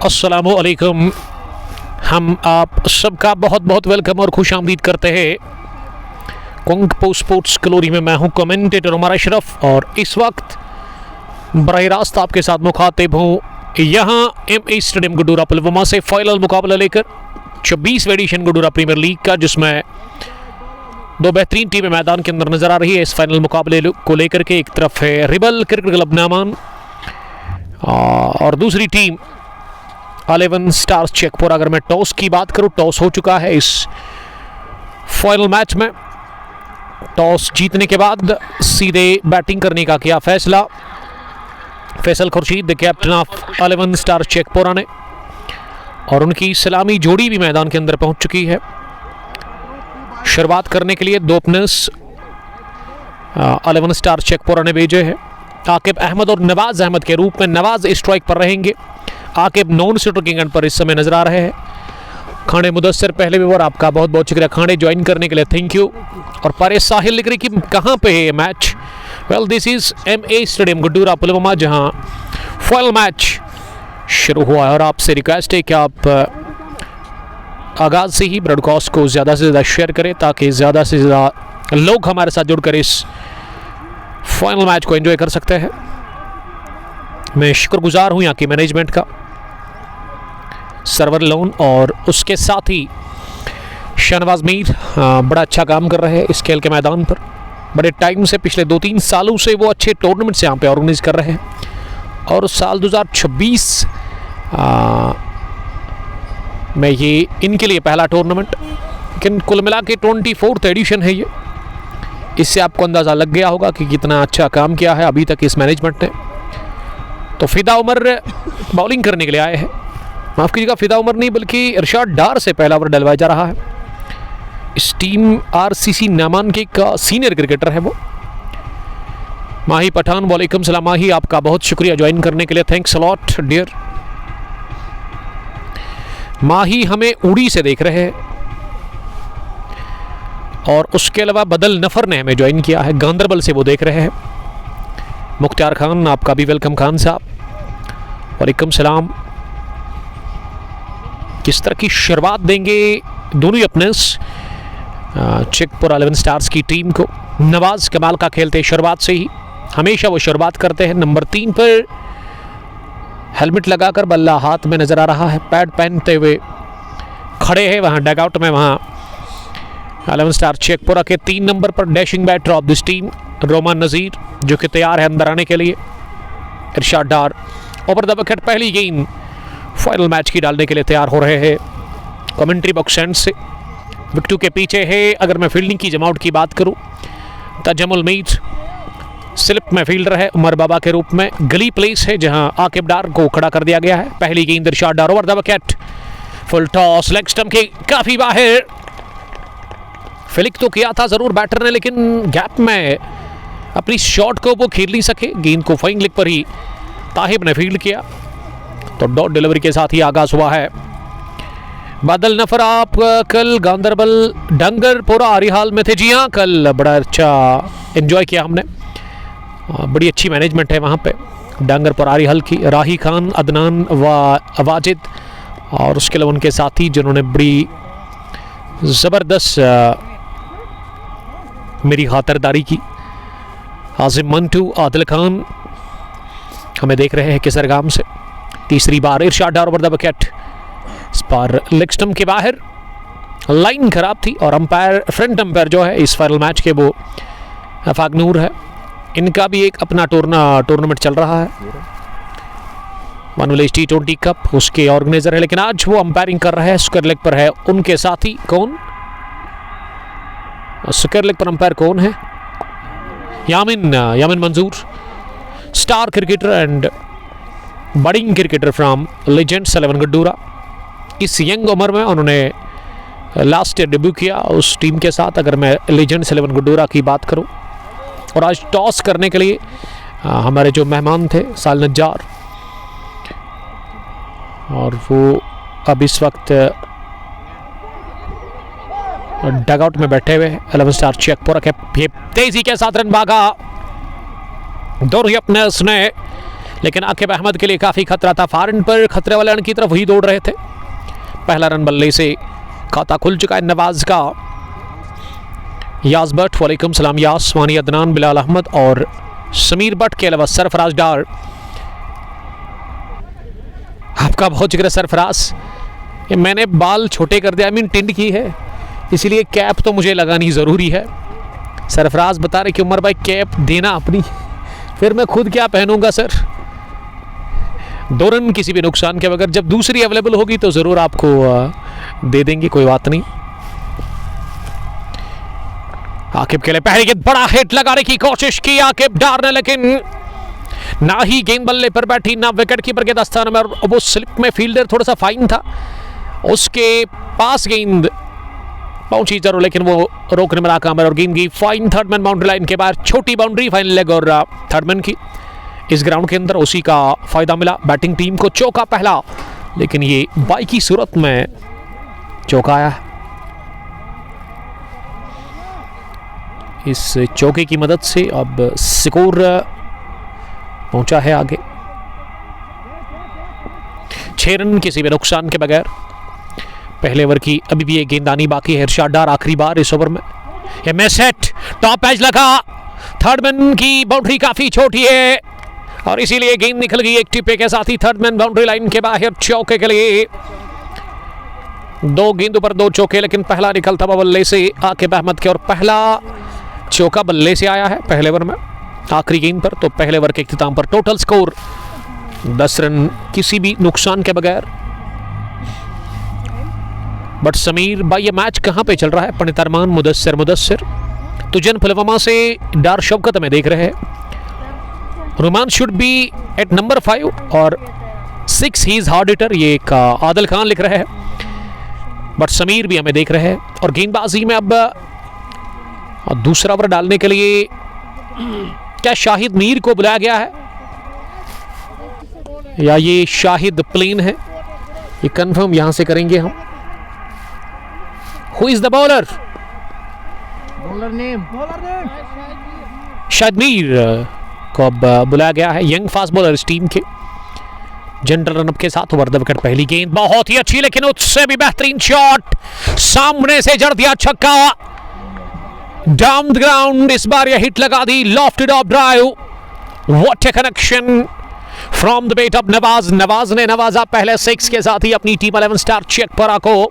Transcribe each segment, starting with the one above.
अस्सलामु अलैकुम। हम आप सबका बहुत बहुत वेलकम और खुश आमदीद करते हैं कुंग स्पोर्ट्स ग्लोरी में। मैं हूं कमेंटेटर उमर अशरफ और इस वक्त बराह रास्त आपके साथ मुखातिब हूं यहां MA स्टेडियम गुडूरा पुलवामा से फाइनल मुकाबला लेकर 26वीं एडिशन गुडूरा प्रीमियर लीग का, जिसमें दो बेहतरीन टीमें मैदान के अंदर नजर आ रही है। इस फाइनल मुकाबले को लेकर के एक तरफ है रिबल क्रिकेट क्लब नामान और दूसरी टीम 11 स्टार्स चेकपुर। अगर मैं टॉस की बात करूं, टॉस हो चुका है इस फाइनल मैच में। टॉस जीतने के बाद सीधे बैटिंग करने का किया फैसला Faisal Khurshid, the captain of 11 stars Chekpura ने, और उनकी सलामी जोड़ी भी मैदान के अंदर पहुंच चुकी है। शुरुआत करने के लिए दो ओपनर्स 11 स्टार्स चेकपुरा ने भेजे हैं, आकिब अहमद और नवाज अहमद के रूप में। नवाज स्ट्राइक पर रहेंगे, आकिब नॉन स्ट्राइकिंग एंड पर इस समय नजर आ रहे हैं। खाने मुदस्सर पहले भी और आपका बहुत बहुत शुक्रिया खाने ज्वाइन करने के लिए, थैंक यू। और पारे साहिल लिख रही कि कहाँ पे है ये match. Well, this is MA stadium Gudura Pulwama, जहाँ फाइनल मैच शुरू हुआ है। और आपसे रिक्वेस्ट है कि आप आगाज़ से ही ब्रॉडकास्ट को ज़्यादा से ज़्यादा शेयर करें ताकि ज़्यादा से ज़्यादा लोग हमारे साथ जुड़कर इस फाइनल मैच को एंजॉय कर सकते हैं। मैं शुक्रगुजार हूँ यहाँ की मैनेजमेंट का, सरवर लोन और उसके साथ ही शहनवाज मीर बड़ा अच्छा काम कर रहे हैं इस खेल के मैदान पर। बड़े टाइम से, पिछले 2-3 सालों से वो अच्छे टूर्नामेंट्स यहाँ पे ऑर्गेनाइज कर रहे हैं। और साल 2026 में ये इनके लिए पहला टूर्नामेंट, लेकिन कुल मिला के 24th एडिशन है ये। इससे आपको अंदाज़ा लग गया होगा कि कितना अच्छा काम किया है अभी तक इस मैनेजमेंट ने। तो फिदा उमर बॉलिंग करने के लिए आए हैं, माफ़ कीजिएगा फिदा उमर नहीं बल्कि इरशाद डार से पहला ओवर डलवाया जा रहा है। इस टीम RCC नामान के एक सीनियर क्रिकेटर है वो। माही पठान, वालेकुम सलाम माही, आपका बहुत शुक्रिया ज्वाइन करने के लिए, थैंक्स अ लॉट डियर। माही हमें उड़ी से देख रहे हैं और उसके अलावा बदल नफर ने हमें ज्वाइन किया है, गांधरबल से वो देख रहे हैं। मुख्तार खान, आपका भी वेलकम खान साहब, वालेकुम सलाम। किस तरह की शुरुआत देंगे दोनों ही ओपनर्स चेकपुर 11 स्टार्स की टीम को। नवाज कमाल का खेलते शुरुआत से ही, हमेशा वो शुरुआत करते हैं। नंबर 3 पर हेलमेट लगाकर बल्ला हाथ में नजर आ रहा है, पैड पहनते हुए खड़े हैं वहाँ डगआउट में। वहाँ 11 स्टार चेकपुरा के 3 नंबर पर dashing batter of this team Roman Nazir, जो कि तैयार है अंदर आने के लिए। Irshad Dar over the wicket, पहली गेंद फाइनल मैच की डालने के लिए तैयार हो रहे हैं कमेंट्री बॉक्स एंड से। विकेटों के पीछे है, अगर मैं फील्डिंग की जमावट की बात करूं, तजमुल मीर स्लिप में फील्डर है उमर बाबा के रूप में। गली प्लेस है जहां आकिब डार को खड़ा कर दिया गया है। पहली गेंद Irshad Dar over the wicket, full toss, leg stump के काफी बाहर। फ्लिक तो किया था जरूर बैटर ने, लेकिन गैप में अपनी शॉट को वो खेल नहीं सके। गेंद को फाइन लेग पर ही ताहिब ने फील्ड किया, तो डॉट डिलीवरी के साथ ही आगाज हुआ है। बादल नफर, आप कल गांधरबल डंगरपुरा आरिहाल में थे? जी हाँ, कल बड़ा अच्छा एंजॉय किया हमने, बड़ी अच्छी मैनेजमेंट है वहाँ पे डंगरपुरा आरिहाल की। राही खान, अदनान व वाजिद और उसके अलावा उनके साथी जिन्होंने बड़ी ज़बरदस्त मेरी खातिरदारी की। आजिम मंटू, आदिल खान हमें देख रहे हैं किसरगाम से। तीसरी बार इरशाद डार ओवर द विकेट, इस बार लेग स्टंप के बाहर, लाइन खराब थी। और अंपायर, फ्रंट अंपायर जो है इस फाइनल मैच के, वो फागनूर है। इनका भी एक अपना टूर्नामेंट चल रहा है, वन विलेज T20 कप, उसके ऑर्गेनाइजर है, लेकिन आज वो अंपायरिंग कर रहा है। स्क्वायर लेग पर है उनके साथी कौन, स्क्वायर लेग पर अंपायर कौन है? यामिन मंजूर, star cricketer and budding cricketer from legends 11 गुडूरा। इस यंग उम्र में उन्होंने लास्ट ईयर डेब्यू किया उस टीम के साथ, अगर मैं लेजेंड्स 11 गुडूरा की बात करूं। और आज टॉस करने के लिए हमारे जो मेहमान थे साल नज्जार, और वो अब इस वक्त डगआउट में बैठे हुए 11 स्टार चेकपुरा के। तेजी के साथ रन भागा, दोनों ही अपने उसने लेकिन आकिब अहमद के लिए काफ़ी खतरा था। फार एंड पर खतरे वाले रन की तरफ ही दौड़ रहे थे। पहला रन बल्ले से खाता खुल चुका है नवाज का। यास भट्ट, वालेकुम सलाम यास, वानी अदनान, बिलाल अहमद और समीर भट्ट के अलावा सरफराज डार। आपका बहुत शुक्रिया सरफराज। ये मैंने बाल छोटे कर दिया, टिंड की है, इसीलिए कैप तो मुझे लगानी ज़रूरी है। सरफराज बता रहे कि उमर भाई कैप देना अपनी, फिर मैं खुद क्या पहनूंगा सर। 2 रन किसी भी नुकसान के बगैर, जब दूसरी अवेलेबल होगी तो ज़रूर आपको दे देंगे, कोई बात नहीं। आकिब के लिए पहले गेंद, बड़ा हिट लगाने की कोशिश की आकिब डार ने, लेकिन ना ही गेंद बल्ले पर बैठी ना विकेट कीपर के दस्ताने में, और वो स्लिप में फील्डर थोड़ा सा फाइन था, उसके पास गेंद पहुंची जरूर लेकिन वो रोकने में नाकाम है और गेंद की fine third man boundary line के बाहर। छोटी बाउंड्री फाइनल लेग और थर्ड मैन की इस ग्राउंड के अंदर उसी का फायदा मिला। बैटिंग टीम को चौका पहला, लेकिन ये बाई की सूरत में चौका आया। इस चौके की मदद से अब स्कोर पहुंचा है आगे 6 रन किसी भी नुकसान के बगैर। पहले ओवर की अभी भी एक गेंद आनी बाकी है। इरशाद डार आखिरी बार इस ओवर में। ये मिस हिट, टॉप एज लगा, थर्ड मैन की बाउंड्री काफी छोटी है और इसीलिए गेंद निकल गई एक टिप्पे के साथ ही थर्ड मैन बाउंड्री लाइन के बाहर। चौके के लिए 2 गेंदों पर 2 चौके, लेकिन पहला निकलता बल्ले से आकिब अहमद के और पहला चौका बल्ले से आया है पहले ओवर में आखिरी गेंद पर। तो पहले ओवर के इख्तिताम पर टोटल स्कोर 10 रन किसी भी नुकसान के बगैर। बट समीर भाई ये मैच कहां पे चल रहा है? पंडित अरमान, मुदस्सिर तुजन पुलवामा से डार शौकत में देख रहे हैं। रुमान शुड बी एट नंबर 5 और 6 ही इज हार्ड हिटर, ये एक आदिल खान लिख रहे हैं। बट समीर भी हमें देख रहे हैं और गेंदबाजी में अब दूसरा ओवर डालने के लिए क्या शाहिद मीर को बुलाया गया है या ये शाहिद प्लेन है, ये कंफर्म यहां से करेंगे हम। Who is the bowler? Bowler name Shahid Mir को अब बुलाया गया है, यंग फास्ट बॉलर इस टीम के। जनरल रनअप के साथ ओवर द विकेट पहली गेंद बहुत ही अच्छी, लेकिन उससे भी बेहतरीन शॉट, सामने से जड़ दिया छक्का, डाउन द ग्राउंड। इस बार यह हिट लगा दी, lofted off drive, what a connection from the bat of Nawaz ने नवाजा पहले 6 के साथ ही अपनी टीम 11 स्टार चेक पर को।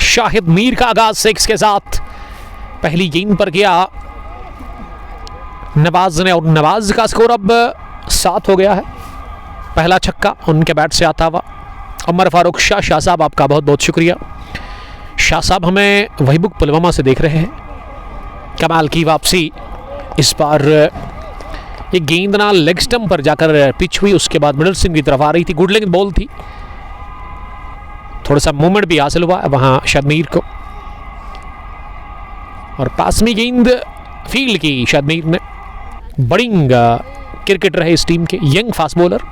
शाहिद मीर का आगाज 6 के साथ पहली गेंद पर किया नवाज ने और नवाज का स्कोर अब 7 हो गया है। पहला छक्का उनके बैट से आता हुआ। उमर फारूक शाह साहब आपका बहुत बहुत शुक्रिया। शाह साहब हमें वही बुक पुलवामा से देख रहे हैं। कमाल की वापसी, इस बार ये गेंद ना लेग स्टंप पर जाकर पिच हुई, उसके बाद मिडल स्टंप की तरफ आ रही थी, गुड लेग बॉल थी, थोड़ा सा मूवमेंट भी हासिल हुआ वहां शदमीर को और पास में गेंद फील्ड की। शदमीर ने बड़िंग क्रिकेटर है इस टीम के, young fast bowler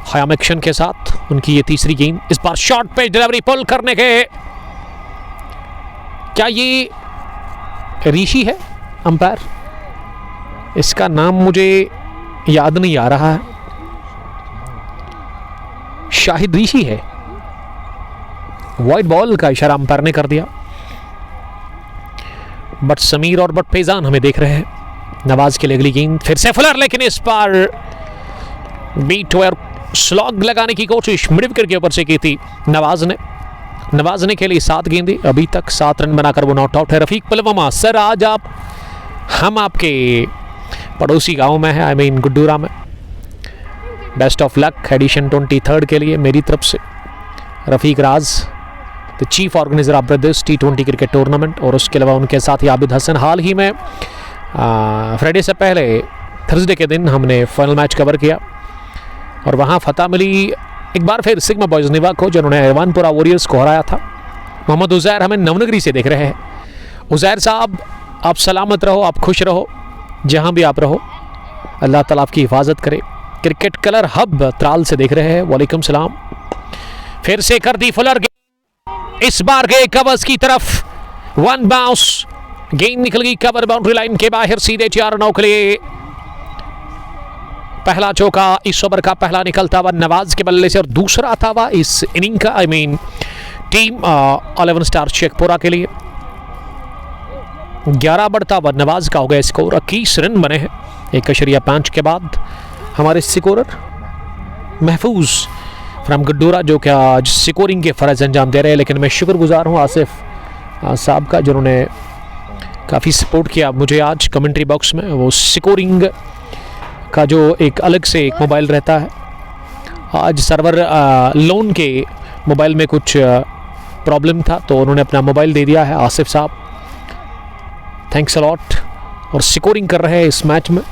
Khayyam action के साथ उनकी ये तीसरी गेंद। इस बार शॉर्ट पे डिलीवरी पुल करने के, क्या ये ऋषि है अंपायर? इसका नाम मुझे याद नहीं आ रहा है, शाहिद ऋषि है। वाइड बॉल का इशारा अंपायर ने कर दिया। बट समीर और बट फैजान हमें देख रहे हैं। नवाज के लिए अगली गेंद, फिर से फुलर, लेकिन इस बार बीट और स्लॉग लगाने की कोशिश मिड विकेट के ऊपर से की थी नवाज ने खेली 7 गेंदें, अभी तक 7 रन बनाकर वो नॉट आउट है। रफीक पुलवामा सर, आज हम आपके पड़ोसी गांव में है, आई मीन गुड्डूरा में। बेस्ट ऑफ लक एडिशन 23 के लिए मेरी तरफ से। Rafiq Raj the chief organiser of brothers T20 cricket tournament, और उसके अलावा उनके साथ ही आबिद हसन। हाल ही में फ्राइडे से पहले थर्सडे के दिन हमने फाइनल मैच कवर किया और वहाँ फतह मिली एक बार फिर सिग्मा बॉयज़ निवा को, जिन्होंने ऐवानपुरा वॉरियर्स को हराया था। मोहम्मद उज़ैर हमें नवनगरी से देख रहे हैं। उज़ैर साहब आप सलामत रहो, आप खुश रहो, जहाँ भी आप रहो, अल्लाह ताला आपकी हिफाजत करे। क्रिकेट कलर हब त्राल से देख रहे हैं, वालेकुम सलाम। फिर से कर दी फुलर, इस बार गए कवर्स की तरफ, 1 बाउंस, गेंद निकल गई कवर बाउंड्री लाइन के बाहर, सीधे 4 रनों के लिए पहला चौका इस ओवर का पहला निकलता हुआ नवाज के बल्ले से और दूसरा था हुआ इस इनिंग का, I mean team 11 star Sheikhpura के लिए। 11 बढ़ता हुआ नवाज का हो गया स्कोर। 21 रन बने हैं 1.5 के बाद। हमारे स्कोरर महफूज फ्रॉम गुड्डूरा जो कि आज स्कोरिंग के फ़र्ज अंजाम दे रहे हैं, लेकिन मैं शुक्रगुजार हूँ आसिफ साहब का जिन्होंने काफ़ी सपोर्ट किया मुझे आज कमेंट्री बॉक्स में। वो स्कोरिंग का जो एक अलग से एक मोबाइल रहता है, आज सर्वर लोन के मोबाइल में कुछ प्रॉब्लम था तो उन्होंने अपना मोबाइल दे दिया है आसिफ साहब, थैंक्स अ लॉट। और स्कोरिंग कर रहे हैं इस मैच में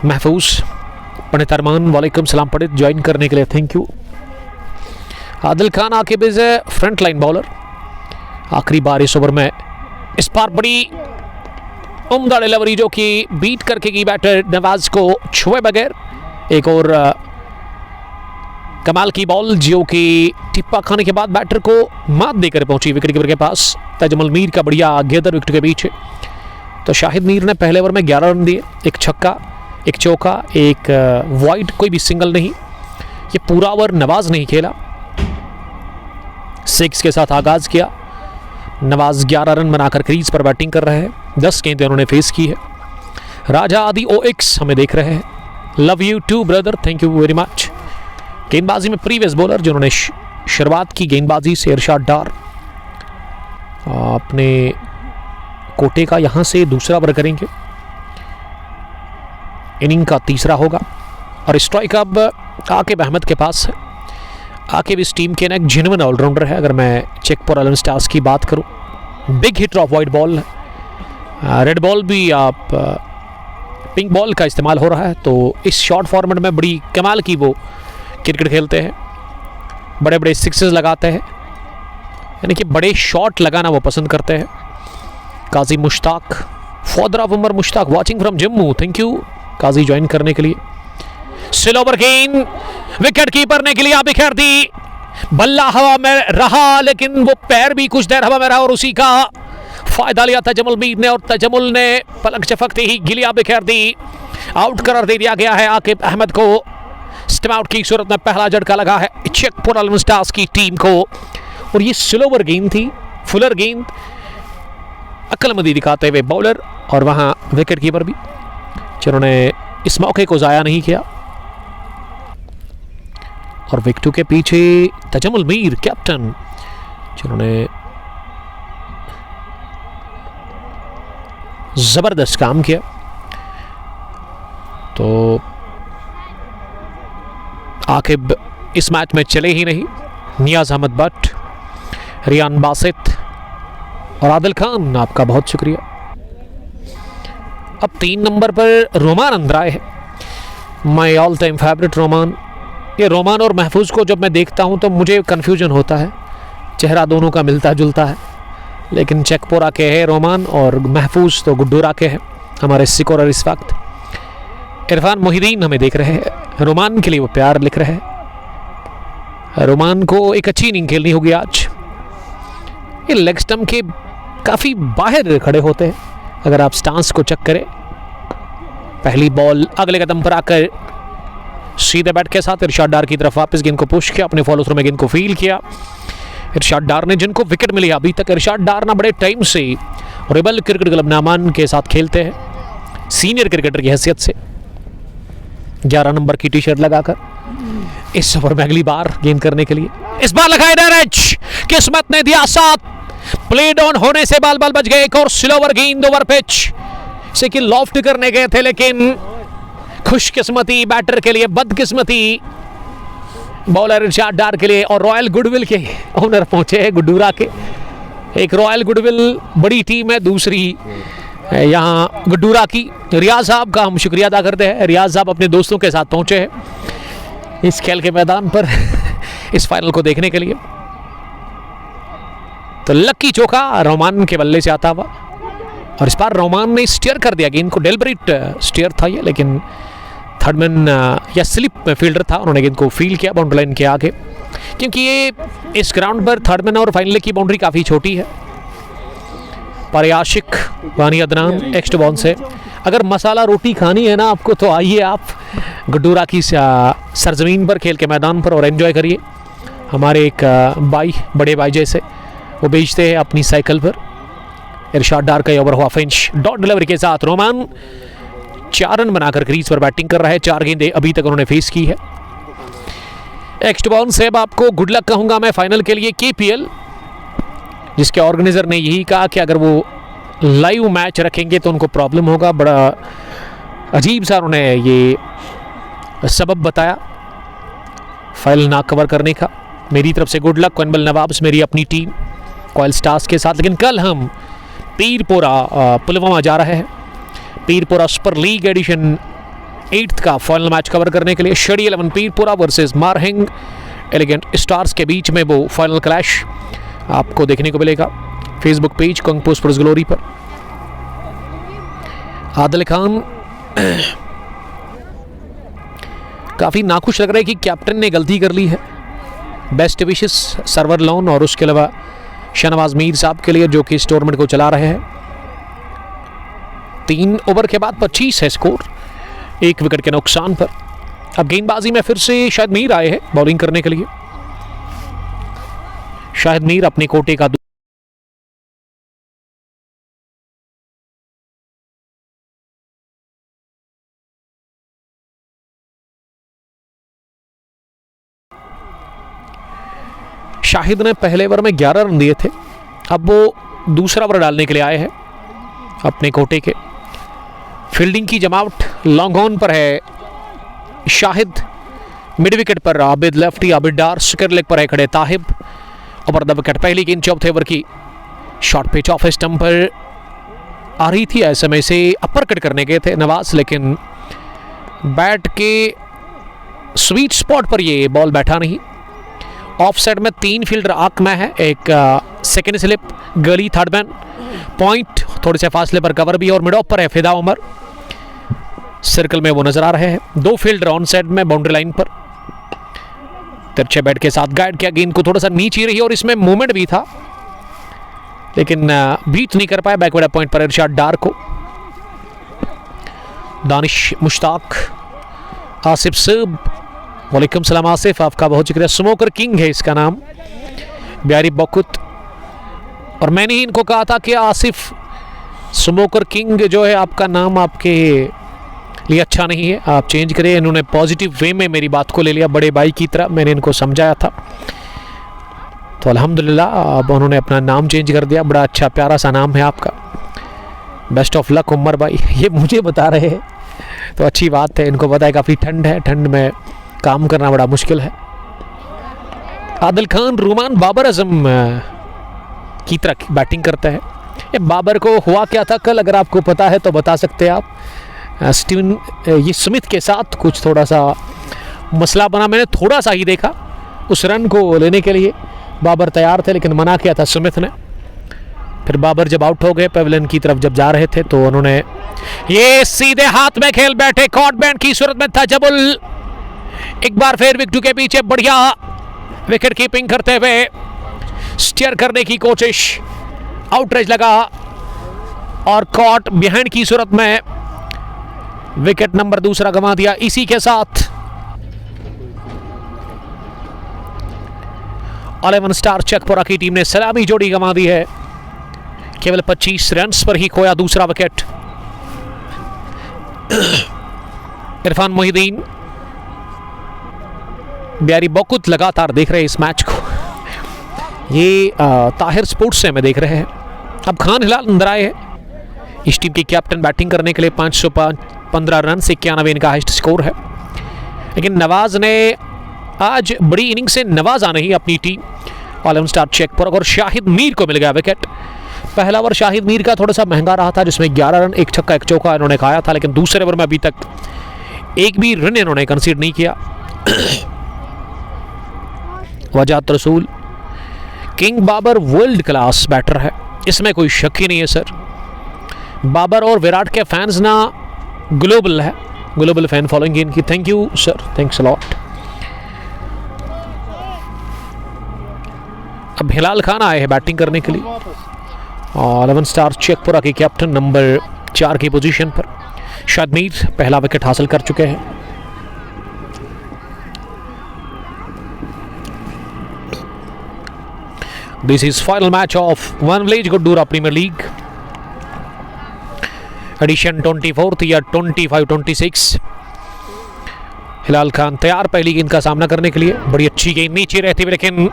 महफूज पंडित अरमान, वालेकुम सलाम पंडित, ज्वाइन करने के लिए thank you. Adil Khan Aqib is a front line bowler. आखिरी बार इस ओवर में इस बार बड़ी उम्दा डिलीवरी जो कि बीट करके की बैटर नवाज को छुए बगैर। एक और कमाल की बॉल जो कि टिप्पा खाने के बाद बैटर को मात देकर पहुंची विकेट कीपर के पास। तजमुल मीर का बढ़िया गेंदर विकेट के पीछे। तो शाहिद मीर ने पहले ओवर में 11 रन दिए, एक छक्का, एक चौका, एक वाइड, कोई भी सिंगल नहीं। ये पूरा ओवर नवाज नहीं खेला। 6 के साथ आगाज किया। नवाज 11 रन बनाकर क्रीज पर बैटिंग कर रहे हैं। 10 गेंदें उन्होंने फेस की है। राजा आदि OX हमें देख रहे हैं। Love you too brother, thank you very much. गेंदबाजी में प्रीवियस बॉलर जिन्होंने शुरुआत की गेंदबाजी से इरशाद डार अपने कोटे का यहां से दूसरा ओवर करेंगे। इनिंग का तीसरा होगा और स्ट्राइक अब आकिब अहमद के पास है। आकिब इस टीम के ना एक जेन्युइन ऑलराउंडर है। अगर मैं शेखपुरा 11 स्टार्स की बात करूं, big hitter of white ball है। रेड बॉल भी आप पिंक बॉल का इस्तेमाल हो रहा है, तो इस शॉर्ट फॉर्मेट में बड़ी कमाल की वो क्रिकेट खेलते हैं। बड़े बड़े सिक्सेस लगाते हैं, यानी कि बड़े शॉट लगाना वो पसंद करते हैं। Qazi Mushtaq, father of Umar Mushtaq, watching from Jammu, thank you Qazi join करने के लिए। स्लो ओवर गेंद विकेट कीपर ने गिलिया बिखेर दी। बल्ला हवा में रहा लेकिन वो पैर भी कुछ देर हवा में रहा और उसी का फायदा लिया तजमुल मीर ने और तजमुल ने पलक झपकते ही गिलिया बिखेर दी। आउट करार दे दिया गया है आकिब अहमद को। स्टम आउट की सूरत में पहला झटका लगा है शेखपुरा 11 स्टार्स की टीम को। और ये स्लो ओवर गेंद थी, फुलर गेंद, अक्लमंदी दिखाते हुए बॉलर और वहां विकेट कीपर भी जिन्होंने इस मौके को जाया नहीं किया। और विकेटों के पीछे तजमुल मीर कैप्टन जिन्होंने जबरदस्त काम किया। तो आकिब इस मैच में चले ही नहीं। नियाज अहमद भट्ट, रियान बासित और आदिल खान, आपका बहुत शुक्रिया। अब 3 नंबर पर रोमान अंद्राए है, my all time favourite Romaan. ये रोमान और महफूज को जब मैं देखता हूं तो मुझे कन्फ्यूजन होता है, चेहरा दोनों का मिलता जुलता है, लेकिन शेखपुरा के है रोमान और महफूज तो गुड्डूरा के हैं हमारे स्कोरर इस वक्त। इरफान मोहिदीन हमें देख रहे हैं, रोमान के लिए वो प्यार लिख रहे हैं। रोमान को एक अच्छी इनिंग खेलनी होगी आज। ये लेग स्टंप के काफ़ी बाहर खड़े होते हैं अगर आप स्टांस को चेक करें। पहली बॉल अगले कदम पर आकर सीधे बैट के साथ इरशाद डार की तरफ वापस गेंद को पुश किया, अपने फॉलो थ्रू में गेंद को फील किया। इरशाद डार ने जिनको विकेट मिली अभी तक, इरशाद डार ना बड़े टाइम से रिबल क्रिकेट क्लब नामान के साथ खेलते हैं सीनियर क्रिकेटर की हैसियत से। 11 नंबर की टी-शर्ट लगाकर इस ओवर में अगली बार गेंद करने के लिए इस बार लगाए डैरेज, किस्मत ने दिया साथ। प्ले डाउन होने से बाल बच गए। एक और स्लो ओवर गेंद ओवर पिच से कि लॉफ्ट करने गए थे, लेकिन खुशकिस्मती बैटर के लिए बदकिस्मती बॉलर इरशाद डार के लिए। और रॉयल गुडविल के ओनर पहुंचे हैं गुड्डूरा के। एक रॉयल गुडविल बड़ी टीम है, दूसरी यहाँ गुड्डूरा की। रियाज साहब का हम शुक्रिया अदा करते हैं। रियाज साहब अपने दोस्तों के साथ पहुंचे हैं इस खेल के मैदान पर इस फाइनल को देखने के लिए। तो लक्की चौका रोमान के बल्ले से आता हुआ और इस बार रोमान ने स्टीयर कर दिया गेंद को। डेलिबरेट स्टीयर था ये, लेकिन थर्डमैन या स्लिप में फील्डर था, उन्होंने गेंद को फील किया बाउंड्री लाइन के आगे, क्योंकि ये इस ग्राउंड पर थर्डमैन और फाइनल की बाउंड्री काफ़ी छोटी है। पर आशिक वानी अदनान एक्स्ट बॉल से अगर मसाला रोटी खानी है ना आपको तो आइए आप गड्डूरा की सरजमीन पर, खेल के मैदान पर, और एंजॉय करिए। हमारे एक भाई, बड़े भाई जैसे, वो बेचते हैं अपनी साइकिल पर। इरशाद डार का ओवर हुआ फिनिश डॉट डिलीवरी के साथ। रोमान 4 रन बनाकर क्रीज पर बैटिंग कर रहा है। 4 गेंदें अभी तक उन्होंने फेस की है। नेक्स्ट बॉल से अब आपको गुड लक कहूंगा मैं फाइनल के लिए। केपीएल, जिसके ऑर्गेनाइजर ने यही कहा कि अगर वो लाइव मैच रखेंगे तो उनको प्रॉब्लम होगा। बड़ा अजीब सा उन्होंने ये सबब बताया फाइनल ना कवर करने का। मेरी तरफ से गुड लक कोइनबल नवाब्स, मेरी अपनी टीम कॉयल स्टार्स के साथ। लेकिन कल हम पीरपोरा पुलवामा जा रहे हैं, पीरपोरा सुपर लीग एडिशन 8th का फाइनल मैच कवर करने के लिए। शेडी 11 पीरपोरा वर्सेस मारहिंग एलिगेंट स्टार्स के बीच में वो फाइनल क्लैश आपको देखने को मिलेगा Facebook page kung sports glory पर। आदिल खान काफ़ी नाखुश लग रहा है कि कैप्टन ने गलती कर ली है। बेस्ट विशेस सर्वर लोन और उसके अलावा शहनवाज मीर साहब के लिए, जो कि इस टूर्नामेंट को चला रहे हैं। 3 ओवर के बाद 25 है स्कोर, 1 विकेट के नुकसान पर। अब गेंदबाजी में फिर से शाहिद मीर आए हैं बॉलिंग करने के लिए। शाहिद मीर अपने कोटे का शाहिद ने पहले ओवर में 11 रन दिए थे, अब वो दूसरा ओवर डालने के लिए आए हैं अपने कोटे के। फील्डिंग की जमावट लॉन्ग ऑन पर है शाहिद, मिड विकेट पर आबिद लेफ्टी, आबिद डार, स्क्वायर लेग पर है खड़े ताहिब। ओवर द विकेट, पहली गेंद 4th ओवर की शॉर्ट पिच ऑफ स्टंप पर आ रही थी। ऐसे में से अपर कट करने गए थे नवाज, लेकिन बैट के स्वीट स्पॉट पर ये बॉल बैठा नहीं। ऑफ साइड में 3 फील्डर आंख में है, एक सेकेंड स्लिप, गली, थर्ड मैन, पॉइंट थोड़े से फासले पर कवर भी, और मिड ऑफ पर है फिदा उमर। सर्कल में वो नजर आ रहे हैं। 2 फील्डर ऑन साइड में बाउंड्री लाइन पर। तिरछे बैट के साथ गाइड किया, गेंद को थोड़ा सा नीचे रही और इसमें मूवमेंट भी था, लेकिन बीट नहीं कर पाया बैकवर्ड पॉइंट पर इरशाद डार को। दानिश मुश्ताक, आसिफ सब, वालेकुम सलाम आसिफ, आपका बहुत शुक्रिया। स्मोकर किंग है इसका नाम, ब्यारी बकुत। और मैंने ही इनको कहा था कि आसिफ, स्मोकर किंग जो है आपका नाम आपके लिए अच्छा नहीं है, आप चेंज करें। इन्होंने पॉजिटिव वे में मेरी बात को ले लिया, बड़े भाई की तरह मैंने इनको समझाया था, तो अल्हम्दुलिल्लाह अब उन्होंने अपना नाम चेंज कर दिया। बड़ा अच्छा प्यारा सा नाम है आपका, बेस्ट ऑफ लक उमर भाई। ये मुझे बता रहे हैं तो अच्छी बात है, इनको पता है काफ़ी ठंड है, ठंड में काम करना बड़ा मुश्किल है। आदिल खान, रूमान बाबर आजम की तरह बैटिंग करता है। ये बाबर को हुआ क्या था कल, अगर आपको पता है तो बता सकते हैं आप। स्टीवन ये स्मिथ के साथ कुछ थोड़ा सा मसला बना, मैंने थोड़ा सा ही देखा। उस रन को लेने के लिए बाबर तैयार थे, लेकिन मना किया था स्मिथ ने। फिर बाबर जब आउट हो गए, पेविलियन की तरफ जब जा रहे थे, तो उन्होंने ये सीधे हाथ में खेल बैठे। कॉट बैंड की सूरत में था जबुल, एक बार फिर विकेट के पीछे बढ़िया विकेट कीपिंग करते हुए स्टीयर करने की कोशिश, आउटरेज लगा और कॉट बिहाइंड की सूरत में विकेट नंबर दूसरा गंवा दिया। इसी के साथ 11 स्टार चकपुरा की टीम ने सलामी जोड़ी गंवा दी है। केवल 25 रन्स पर ही खोया दूसरा विकेट। इरफान मोहिदीन, ब्यारी बकुत लगातार देख रहे हैं इस मैच को। ये ताहिर स्पोर्ट्स से हमें देख रहे हैं। अब खान हिलाल अंदर आए हैं। इस टीम के कैप्टन बैटिंग करने के लिए 515 रन से 91 इनका हाईएस्ट स्कोर है। लेकिन नवाज ने आज बड़ी इनिंग से नवाजा नहीं अपनी टीम। 11 स्टार चेक पर और शाहिद मीर को मिल गया विकेट। पहला ओवर शाहिद मीर का थोड़ा सा महंगा रहा था, जिसमें 11 रन, 1 छक्का 1 चौका इन्होंने खाया था, लेकिन दूसरे ओवर में अभी तक एक भी रन इन्होंने कंसीडर नहीं किया। Wajahat Rasool, king Babar world class batter है, इसमें कोई शक ही नहीं है सर। बाबर और विराट के फैंस ना ग्लोबल है, ग्लोबल फैन फॉलोइंग इनकी। Thank you sir, thanks a lot. अब हिलाल खान आए हैं बैटिंग करने के लिए। 11 स्टार चेकपुरा के कैप्टन नंबर 4 की पोजीशन पर। शाद मीर पहला विकेट हासिल कर चुके हैं। This is final match of one village Guddura premier league edition 24 या 25-26। हिलाल खान तैयार पहली गेंद का सामना करने के लिए। बड़ी अच्छी गेंद नीचे रहती हुई, लेकिन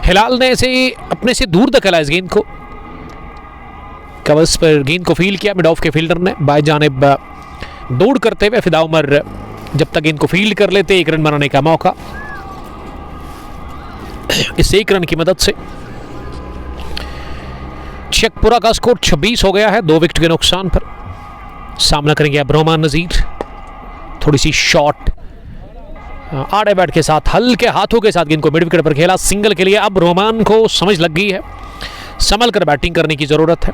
हिलाल ने इसे अपने से दूर धकेला इस गेंद को। कवर्स पर गेंद को फील्ड किया मिड ऑफ के फील्डर ने। बाएं जानिब दौड़ करते हुए फिदा उमर जब तक गेंद को फील्ड कर लेते 1 रन बनाने का मौका। इस 1 रन की मदद से शेखपुरा का स्कोर 26 हो गया है 2 विकेट के नुकसान पर। सामना करेंगे अब रोमान नजीर। थोड़ी सी शॉट आड़े बैट के साथ हल्के हाथों के साथ गेंद को मिड विकेट पर खेला सिंगल के लिए। अब रोमान को समझ लग गई है संभल कर बैटिंग करने की जरूरत है,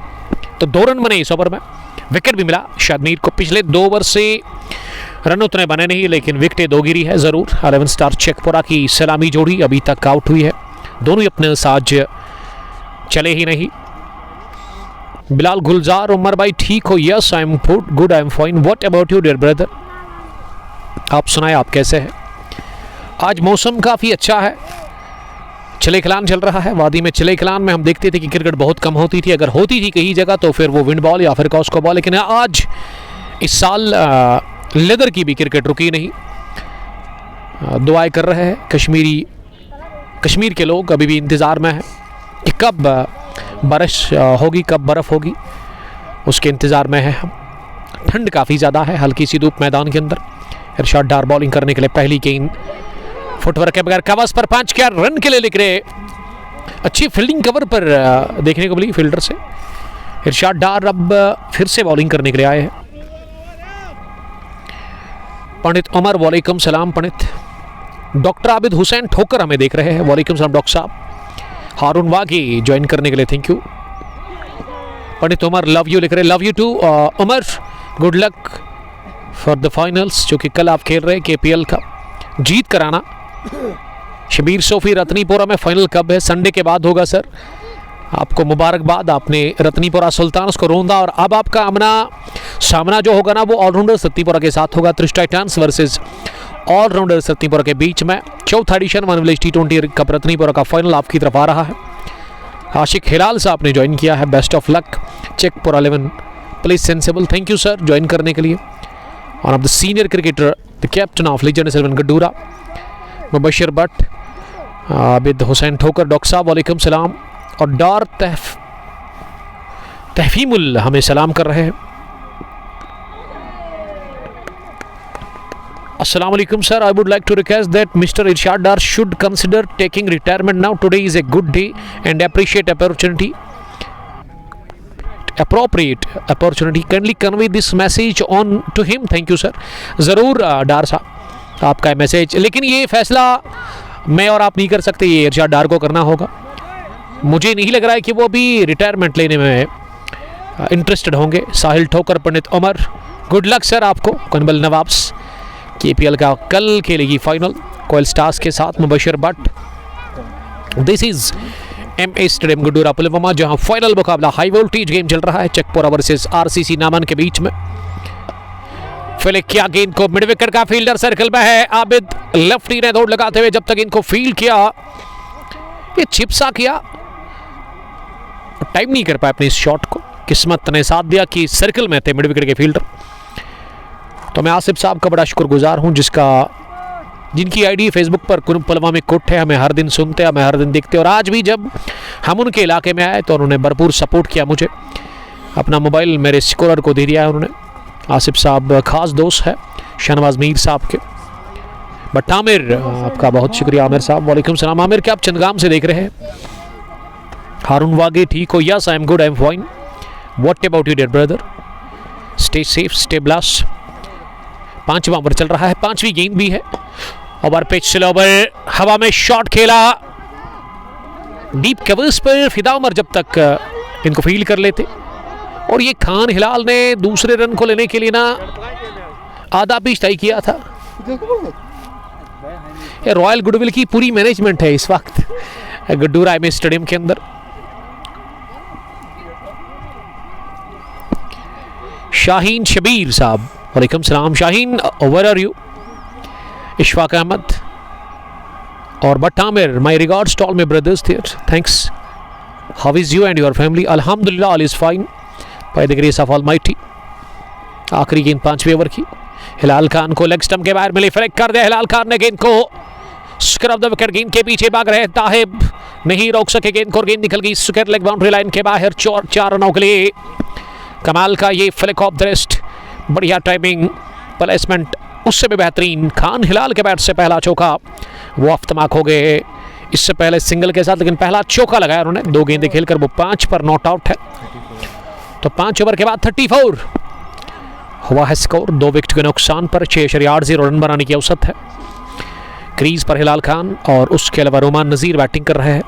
तो 2 रन बने इस ओवर में। विकेट भी मिला शादमीर को। पिछले 2 ओवर से रन उतने बने नहीं, लेकिन विकेटें 2 गिरी है जरूर। 11 स्टार शेखपुरा की सलामी जोड़ी अभी तक आउट हुई है। दोनों ही अपने साज चले ही नहीं। बिलाल गुलजार उमर भाई ठीक हो? Yes I am good, I am fine. What about you dear brother? आप सुनाए, आप कैसे हैं? आज मौसम काफ़ी अच्छा है। चिले कलान चल रहा है। वादी में चिले कलान में हम देखते थे कि क्रिकेट बहुत कम होती थी। अगर होती थी कहीं जगह तो फिर वो विंड बॉल या फिर कॉस्को बॉल, लेकिन आज इस साल लेदर की भी क्रिकेट रुकी नहीं। दुआएं कर रहे हैं कश्मीर के लोग। अभी भी इंतज़ार में है कि कब बारिश होगी, कब बर्फ़ होगी, उसके इंतज़ार में है हम। ठंड काफ़ी ज़्यादा है, हल्की सी धूप मैदान के अंदर। इरशाद डार बॉलिंग करने के लिए। पहली गेंद फुटवर्क के बगैर कवर्स पर 5 क्या रन के लिए लिख रहे। अच्छी फील्डिंग कवर पर देखने को मिली फील्डर से। इरशाद डार अब फिर से बॉलिंग करने के लिए आए हैं। पंडित उमर वालेकुम सलाम पंडित। डॉक्टर आबिद हुसैन ठोकर हमें देख रहे हैं। वालेकुम सलाम डॉक्टर साहब। हारून वागी ज्वाइन करने के लिए thank you. Pandit Umar love you लिख रहे। Love you too Umar, good luck for the finals जो कि कल आप खेल रहे हैं KPL का। जीत कराना। शबीर सोफी रत्नीपुरा में फाइनल कब है? संडे के बाद होगा सर। आपको मुबारकबाद, आपने रत्नीपुरा सुल्तान्स को रोंदा और अब आपका सामना जो होगा ना वो ऑलराउंडर रत्नीपुरा के साथ होगा। Trish titans versus allrounder Ratnipura के बीच में 4th edition one village T20 cup Ratnipura का फाइनल आपकी तरफ आ रहा है। आशिक हिलाल साहब ने ज्वाइन किया है। Best of luck Chekpura 11 please sensible. Thank you sir join करने के लिए। One of the senior cricketer, the captain of Legend 11 गड्डूरा Mubashir Bhatt, Abid Hussain ठोकर, डॉक्टर साहब वालेकुम सलाम। और डार तहफीमुल हमें सलाम कर रहे हैं। अस्सलाम वालेकुम sir. I would like to request that Mr. Irshad Dar should consider taking retirement now. Today is a good day and appreciate opportunity. Appropriate opportunity. Kindly convey this message on to him. Thank you sir. ज़रूर डार साहब आपका message, लेकिन ये फैसला मैं और आप नहीं कर सकते, ये इरशाद डार को करना होगा। मुझे नहीं लग रहा है कि वो अभी रिटायरमेंट लेने में इंटरेस्टेड होंगे। साहिल ठोकर, पंडित उमर, गुड लक सर आपको। कनबल नवाब्स KPL का कल खेलेगी फाइनल कोयल स्टार्स के साथ Mubashir Bhat. This is MA stadium Guddura Pulwama, जहां फाइनल मुकाबला हाई वोल्टेज गेम चल रहा है चेकपुरा वर्सेस RCC नामन के बीच में। फिलिक किया गेंद को मिड विकेट का फील्डर सर्कल में है। आबिद लेफ्टी ने दौड़ लगाते हुए जब तक इनको फील्ड किया, ये चिप्सा किया, टाइम नहीं कर पाए अपने इस शॉट को। किस्मत ने साथ दिया कि सर्कल में थे मिड विकेट के फील्डर। तो मैं आसिफ साहब का बड़ा शुक्रगुजार हूं जिनकी आईडी फेसबुक पर पुलवामा में कुट है। हमें हर दिन सुनते हैं, हमें हर दिन देखते हैं, और आज भी जब हम उनके इलाके में आए तो उन्होंने भरपूर सपोर्ट किया मुझे। अपना मोबाइल मेरे स्कोरर को दे दिया है उन्होंने। आसिफ साहब ख़ास दोस्त है शहनवाज मीर साहब के। बट आमिर, आपका बहुत शुक्रिया आमिर साहब। वालेकुम सलाम आमिर, क्या आप चंदगाम से देख रहे हैं? हारून वागे ठीक हो? Yes I am good, I am fine. What about you dear brother? Stay safe, stay blast. 5वां ओवर चल रहा है, 5वीं गेंद भी है। ओवर पिच स्लो ओवर, हवा में शॉट खेला डीप कवर्स पर। फिदा उमर जब तक इनको फील्ड कर लेते, और ये खान हिलाल ने दूसरे रन को लेने के लिए ना आधा पिच तय किया था। ये रॉयल गुडविल की पूरी मैनेजमेंट है इस वक्त गड्डूरा MA स्टेडियम के अंदर। शाहीन शबीर साहब वालेकुम सलाम Shaheen, where are you? Ishfaq Ahmad और Butt Aamir, my regards to all my brothers there, thanks. How is you and your family? अल्हम्दुलिल्लाह, all is fine by the grace of almighty. आखिरी गेंद 5वें ओवर की। हिलाल खान को लेग स्टंप के बाहर मिली, फ्लिक कर दिया हिलाल खान ने गेंद को। स्क्रब द विकेट, गेंद के पीछे भाग रहे ताहिब, नहीं रोक सके गेंद को और गेंद निकल गई स्क्वायर लेग बाउंड्री लाइन के बाहर। 4 रनों के लिए कमाल का ये फ्लिक ऑफ द रिस्ट, बढ़िया टाइमिंग, प्लेसमेंट उससे भी बेहतरीन। खान हिलाल के बैट से पहला चौका, वो अफ्तमाक हो गए इससे पहले सिंगल के साथ, लेकिन पहला चौका लगाया उन्होंने। 2 गेंदें खेलकर वो 5 पर नॉट आउट है। तो 5 ओवर के बाद 34 हुआ है स्कोर, 2 विकेट के नुकसान पर 6.80 रन बनाने की औसत है। क्रीज पर हिलाल खान और उसके अलावा रोमान नज़ीर बैटिंग कर रहे हैं।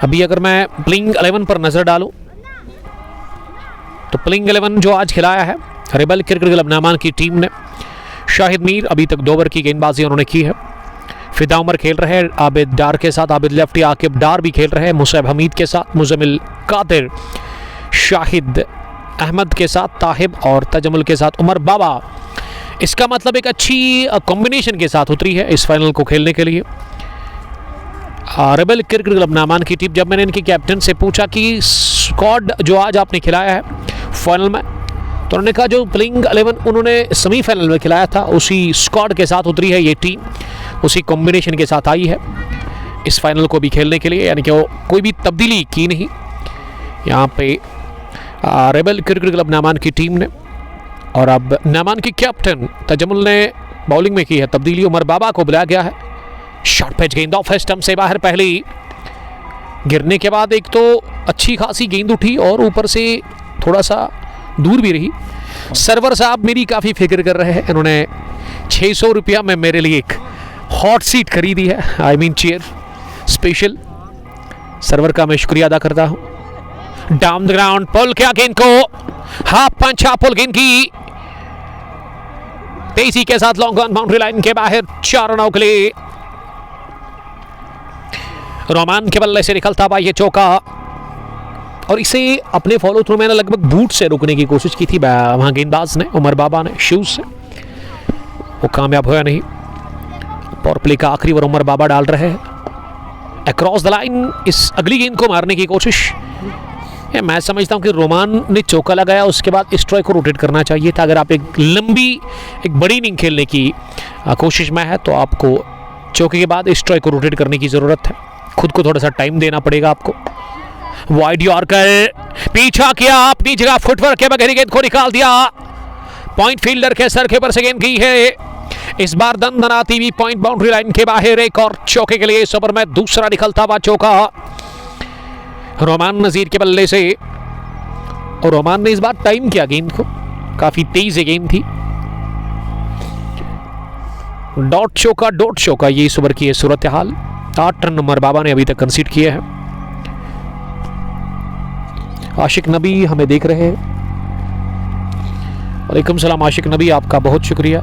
अभी अगर मैं प्लेइंग 11 पर नजर डालूं तो प्लेइंग 11 जो आज खिलाया है रेबल क्रिकेट क्लब नामान की टीम ने, शाहिद मीर अभी तक 2 ओवर की गेंदबाजी उन्होंने की है। फिदा उमर खेल रहे हैं आबिद डार के साथ, आबिद लेफ्टी, आकिब डार भी खेल रहे हैं मुसैब हमीद के साथ, मुजमिल कादिर, शाहिद अहमद के साथ, ताहिब और तजमुल के साथ उमर बाबा। इसका मतलब एक अच्छी कॉम्बिनेशन के साथ उतरी है इस फाइनल को खेलने के लिए रेबल क्रिकेट क्लब नामान की टीम। जब मैंने इनके कैप्टन से पूछा कि स्क्वाड जो आज आपने खिलाया है फाइनल में, तो उन्होंने कहा जो प्लेइंग 11 उन्होंने सेमीफाइनल में खिलाया था उसी स्क्वाड के साथ उतरी है ये टीम, उसी कॉम्बिनेशन के साथ आई है इस फाइनल को भी खेलने के लिए, यानी कि वो कोई भी तब्दीली की नहीं यहाँ पे रेबल क्रिकेट क्लब नामान की टीम ने। और अब नामान की कैप्टन तजमुल ने बॉलिंग में की है तब्दीली, उमर बाबा को बुलाया गया है। शॉर्ट पिच गेंद ऑफ स्टंप से बाहर, पहली गिरने के बाद एक तो अच्छी खासी गेंद उठी और ऊपर से थोड़ा सा दूर भी रही। सरवर साहब मेरी काफ़ी फिक्र कर रहे हैं, इन्होंने 600 रुपया में मेरे लिए एक हॉट सीट खरीदी है, I mean chair special. Sarwar का मैं शुक्रिया अदा करता हूँ। डाउन द ग्राउंड, पुल किया गेंद को, हाफ पंच, हाफ पुल गेंद की तेजी के साथ लॉन्ग ऑन बाउंड्री लाइन के बाहर। 4 रनों के लिए रोमान के बल्ले से निकलता हुआ ये चौका, और इसे अपने फॉलो थ्रू मैंने लगभग बूट से रोकने की कोशिश की थी वहां गेंदबाज ने, उमर बाबा ने, शूज से, वो कामयाब हुआ नहीं। पावर प्ले का आखिरी ओवर उमर बाबा डाल रहे हैं अक्रॉस द लाइन, इस अगली गेंद को मारने की कोशिश। मैं समझता हूं कि रोमान ने चौका लगाया, उसके बाद स्ट्राइक को रोटेट करना चाहिए था। अगर आप एक लंबी एक बड़ी इनिंग खेलने की कोशिश में है तो आपको चौके के बाद स्ट्राइक को रोटेट करने की ज़रूरत है, खुद को थोड़ा सा टाइम देना पड़ेगा आपको। वाइड यॉर्कर, पीछा किया अपनी जगह, फुटवर्क के बगैर गेंद को निकाल दिया, पॉइंट फील्डर के सर के ऊपर से गेंद की है। इस बार दंदनाती हुई पॉइंट बाउंड्री लाइन के बाहर, एक और चौके के लिए इस ओवर में दूसरा निकलता हुआ चौका रोमान नज़ीर के बल्ले से। और रोमान ने इस बार टाइम किया गेंद को, काफी तेज गेंद थी। डॉट चौका ये इस ओवर की सूरत हाल। 8 रन उमर बाबा ने अभी तक कंसीड किए हैं। आशिक नबी हमें देख रहे हैं, वालेकुम सलाम आशिक नबी, आपका बहुत शुक्रिया।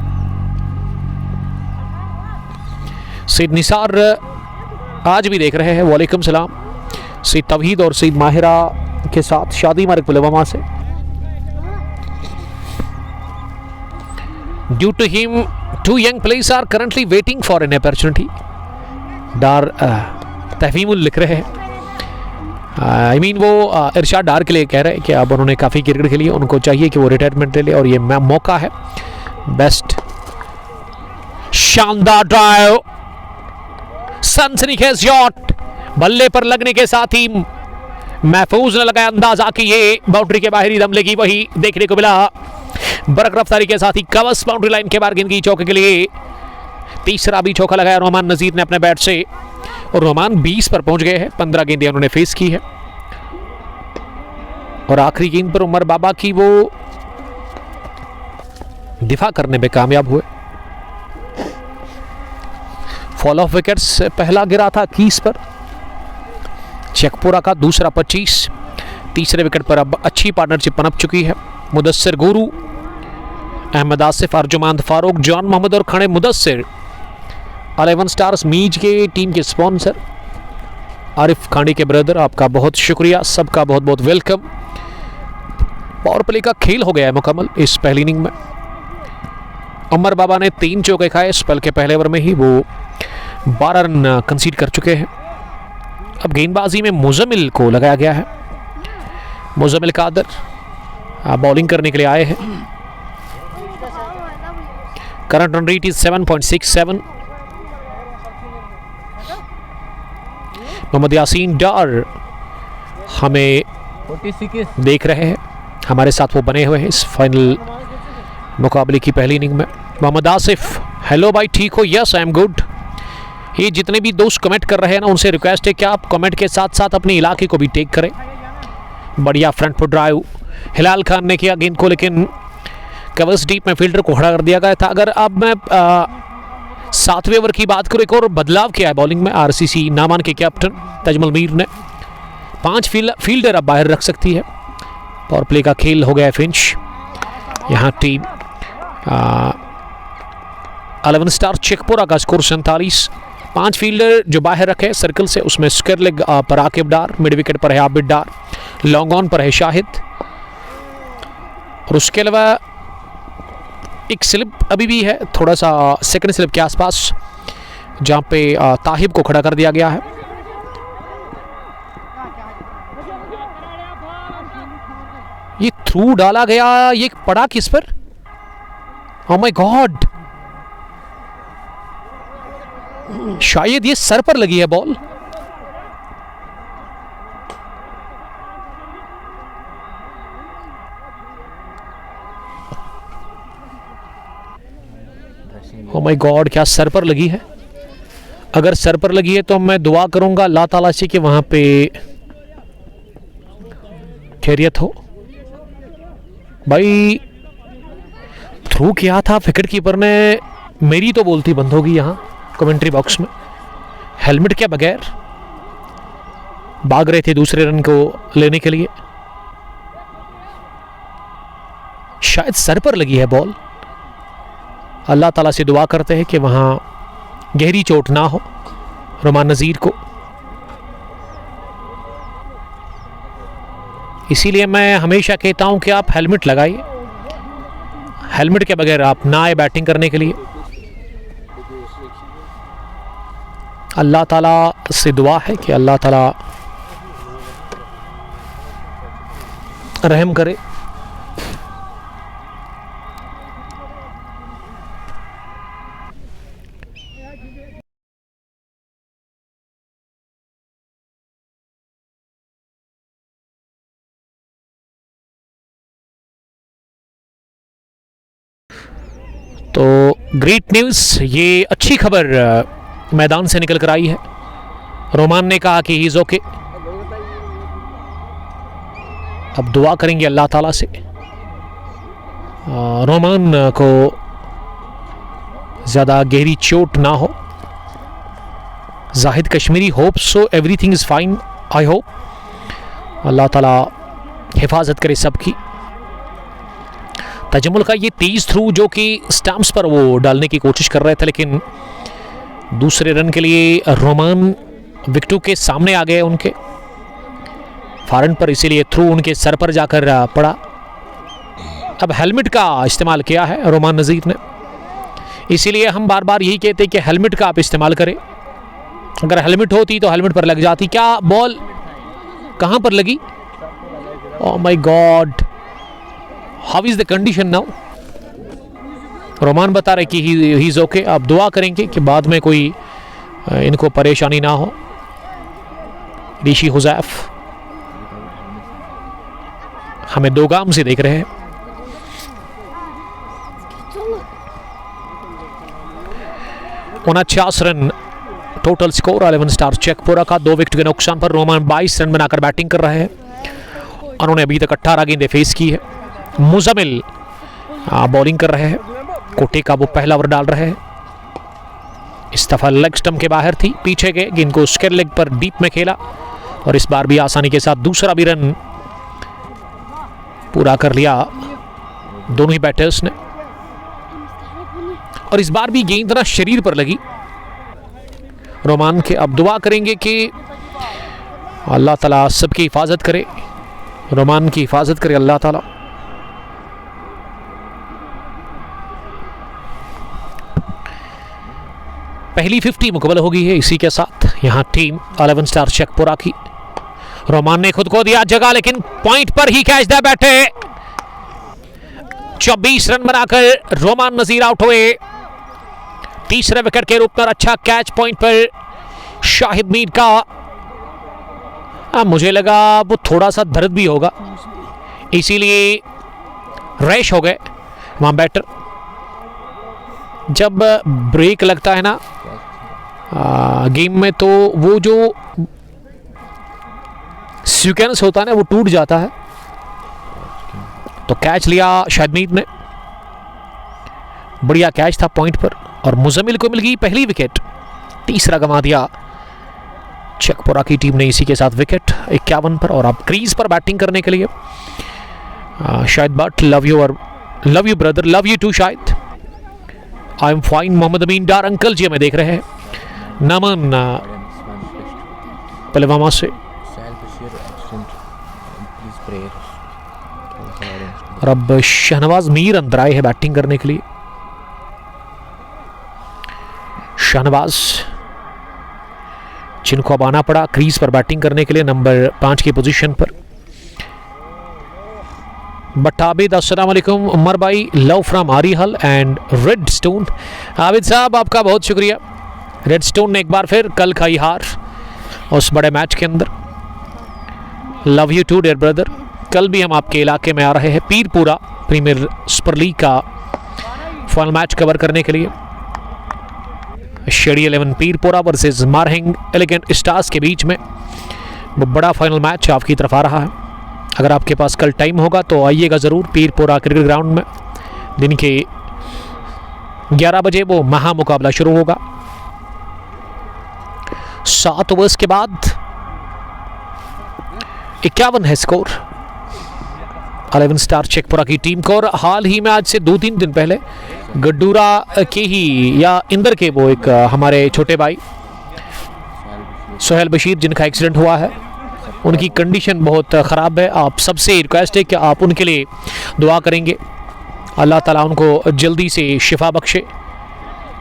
सईद निसार आज भी देख रहे हैं, वालेकुम सलाम। सईद तवहीद और सईद माहिरा के साथ शादी मार्ग पुलवामा से। Due to him 2 young players are currently waiting for an opportunity। Dar Tahvimul लिख रहे हैं, आई मीन वो इरशाद डार के लिए कह रहे हैं कि अब उन्होंने काफ़ी क्रिकेट खेली है, उनको चाहिए कि वो रिटायरमेंट ले ले और ये मौका है बेस्ट। शानदार ड्राइव, सनसनीखेज शॉट, बल्ले पर लगने के साथ ही महफूज ने लगाया अंदाजा कि ये बाउंड्री के बाहर ही दम लेगी, वही देखने को मिला। बरक रफ्तारी के साथ ही कवस बाउंड्री लाइन के बाहर गेंद की चौके के लिए। तीसरा भी चौका लगाया रोमान नज़ीर ने अपने बैट से, और रोमान 20 पर पहुंच गए हैं। 15 गेंदें उन्होंने फेस की है और आखिरी गेंद पर उमर बाबा की वो दिफा करने में कामयाब हुए। फॉल ऑफ विकेट्स पहला गिरा था कीस पर, चेकपुरा का, दूसरा 25। तीसरे विकेट पर अब अच्छी पार्टनरशिप पनप चुकी है। मुदस्सिर गुरु, अहमद आसिफ, अर्जुमान फारूक, जॉन मोहम्मद और खड़े मुदस्सिर। 11 स्टार्स मीज के टीम के स्पॉन्सर आरिफ खांडी के ब्रदर, आपका बहुत शुक्रिया, सबका बहुत बहुत वेलकम। पावर प्ले का खेल हो गया है मुकम्मल इस पहली इनिंग में। उमर बाबा ने 3 चौके खाए स्पेल के पहले ओवर में ही, वो 12 रन कंसीड कर चुके हैं। अब गेंदबाजी में मुजम्मिल को लगाया गया है। मुजम्मिल कादर बॉलिंग करने के लिए आए हैं। Current run rate is 7.67। Mohammad Yasin Dar हमें 46 देख रहे हैं, हमारे साथ वो बने हुए हैं इस फाइनल मुकाबले की पहली इनिंग में। मोहम्मद आसिफ, हेलो भाई, ठीक हो? Yes I am good. ये जितने भी दोस्त कमेंट कर रहे हैं ना, उनसे रिक्वेस्ट है कि आप कमेंट के साथ साथ अपने इलाके को भी टेक करें। बढ़िया फ्रंट फुट ड्राइव हिलाल खान ने किया गेंद को, लेकिन कवर्स डीप में फील्डर को खड़ा कर दिया गया था। अगर अब मैं 7वें ओवर की बात करूं, एक और बदलाव किया है बॉलिंग में आरसीसी नामान के कैप्टन तजमुल मीर ने। 5 फील्डर अब बाहर रख सकती है। पावर प्ले का खेल हो गया है फिनिश। यहाँ टीम 11 स्टार चेकपुरा का स्कोर 47। 5 फील्डर जो बाहर रखे सर्कल से, उसमें स्केरलेग पर आकिब डार, मिड विकेट पर है आबिद डार, लॉन्ग ऑन पर है शाहिद, और उसके अलावा एक स्लिप अभी भी है, थोड़ा सा सेकंड स्लिप के आसपास, जहाँ पे ताहिब को खड़ा कर दिया गया है। ये थ्रू डाला गया, ये पड़ा किस पर? ओह माय गॉड, शायद ये सर पर लगी है बॉल। ओह माय गॉड, क्या सर पर लगी है? अगर सर पर लगी है तो मैं दुआ करूंगा अल्लाह ताला से कि वहां पे खैरियत हो। भाई थ्रू किया था विकेट कीपर ने, मेरी तो बोलती बंद होगी यहाँ कमेंट्री बॉक्स में। हेलमेट के बगैर भाग रहे थे दूसरे रन को लेने के लिए। शायद सर पर लगी है बॉल। अल्लाह ताला से दुआ करते हैं कि वहाँ गहरी चोट ना हो रोमान नज़ीर को। इसीलिए मैं हमेशा कहता हूं कि आप हेलमेट लगाइए, हेलमेट के बगैर आप ना आए बैटिंग करने के लिए। अल्लाह ताला से दुआ है कि अल्लाह ताला रहम करे। तो ग्रेट न्यूज़, ये अच्छी खबर मैदान से निकल कर आई है। रोमान ने कहा कि ही इज़ ओके। अब दुआ करेंगे अल्लाह ताला से रोमान को ज़्यादा गहरी चोट ना हो। Zahid Kashmiri hope so everything is fine, I hope Allah ताला हिफाजत करे सबकी। तजमुल का ये तेज थ्रू जो कि स्टंप्स पर वो डालने की कोशिश कर रहे थे, लेकिन दूसरे रन के लिए रोमान विकेटों के सामने आ गए उनके फॉरन पर, इसीलिए थ्रू उनके सर पर जाकर पड़ा। अब हेलमेट का इस्तेमाल किया है रोमान नज़ीर ने, इसीलिए हम बार बार यही कहते हैं कि हेलमेट का आप इस्तेमाल करें। अगर हेलमेट होती तो हेलमेट पर लग जाती। क्या बॉल कहाँ पर लगी? Oh my god, how is the condition now? Romaan बता रहे कि ही इज ओके। आप दुआ करेंगे कि बाद में कोई इनको परेशानी ना हो। ऋषि हुज़ैफ हमें दो गाम से देख रहे हैं। उनचास रन टोटल स्कोर 11 स्टार चेकपुरा का। 2 विकेट के नुकसान पर रोमान 22 रन बनाकर बैटिंग कर रहे हैं। उन्होंने अभी तक 18 गेंदें फेस की है। मुजम्मिल बॉलिंग कर रहे हैं। कोटे का वो पहला ओवर डाल रहे हैं। इस दफा लेग स्टंप के बाहर थी, पीछे गए, गेंद को स्क्वायर लेग पर डीप में खेला और इस बार भी आसानी के साथ दूसरा भी रन पूरा कर लिया दोनों ही बैटर्स ने। और इस बार भी गेंद ना शरीर पर लगी रोमान के। अब दुआ करेंगे कि अल्लाह ताला सबकी हिफाजत करे, रोमान की हिफाजत करे अल्लाह ताला। पहली 50 मुकम्मल हो गई है। इसी के साथ यहाँ टीम 11 स्टार शेखपुरा की, रोमान ने खुद को दिया जगह, लेकिन पॉइंट पर ही कैच दे बैठे। 24 रन बनाकर रोमान नजीर आउट हुए। तीसरे विकेट के रूप में अच्छा कैच पॉइंट पर शाहिद मीर का। मुझे लगा वो थोड़ा सा दर्द भी होगा, इसीलिए रैश हो गए वहां बैटर। जब ब्रेक लगता है ना गेम में, तो वो जो सीक्वेंस होता है ना, वो टूट जाता है। तो कैच लिया शाहिद मीर ने, बढ़िया कैच था पॉइंट पर, और मुजम्मिल को मिल गई पहली विकेट। तीसरा गंवा दिया शेखपुरा की टीम ने इसी के साथ विकेट 51 पर। और अब क्रीज पर बैटिंग करने के लिए Shahid Butt, love you brother, love you too Shahid, I am fine. Mohammad Amin Dar uncle ji हमें देख रहे हैं। नमन पुलवामा से। और अब शहनवाज मीर अंदर आए हैं बैटिंग करने के लिए। शहनवाज, जिनको अब आना पड़ा क्रीज पर बैटिंग करने के लिए नंबर 5 की पोजीशन पर। बट आबिद, अस्सलाम वालेकुम। उमर भाई, love from Arihal and red stone. Abid साहब आपका बहुत शुक्रिया। रेड स्टोन ने एक बार फिर कल खाई हार उस बड़े मैच के अंदर। Love you too dear brother. कल भी हम आपके इलाके में आ रहे हैं पीरपुरा प्रीमियर सुपर लीग का फाइनल मैच कवर करने के लिए। शेडी 11 Pirpura versus Marhing elegant stars के बीच में वो बड़ा फाइनल मैच आपकी तरफ आ रहा है। अगर आपके पास कल टाइम होगा तो आइएगा ज़रूर पीरपुरा क्रिकेट ग्राउंड में। दिन के 11 बजे वो महा मुकाबला शुरू होगा। 7 ओवर्स के बाद 51 है स्कोर 11 स्टार शेखपुरा की टीम को। और हाल ही में आज से 2-3 दिन पहले गड्डूरा के ही या इंदर के वो एक हमारे छोटे भाई सोहेल बशीर, जिनका एक्सीडेंट हुआ है, उनकी कंडीशन बहुत ख़राब है। आप सबसे रिक्वेस्ट है कि आप उनके लिए दुआ करेंगे। अल्लाह ताला उनको जल्दी से शिफा बख्शे,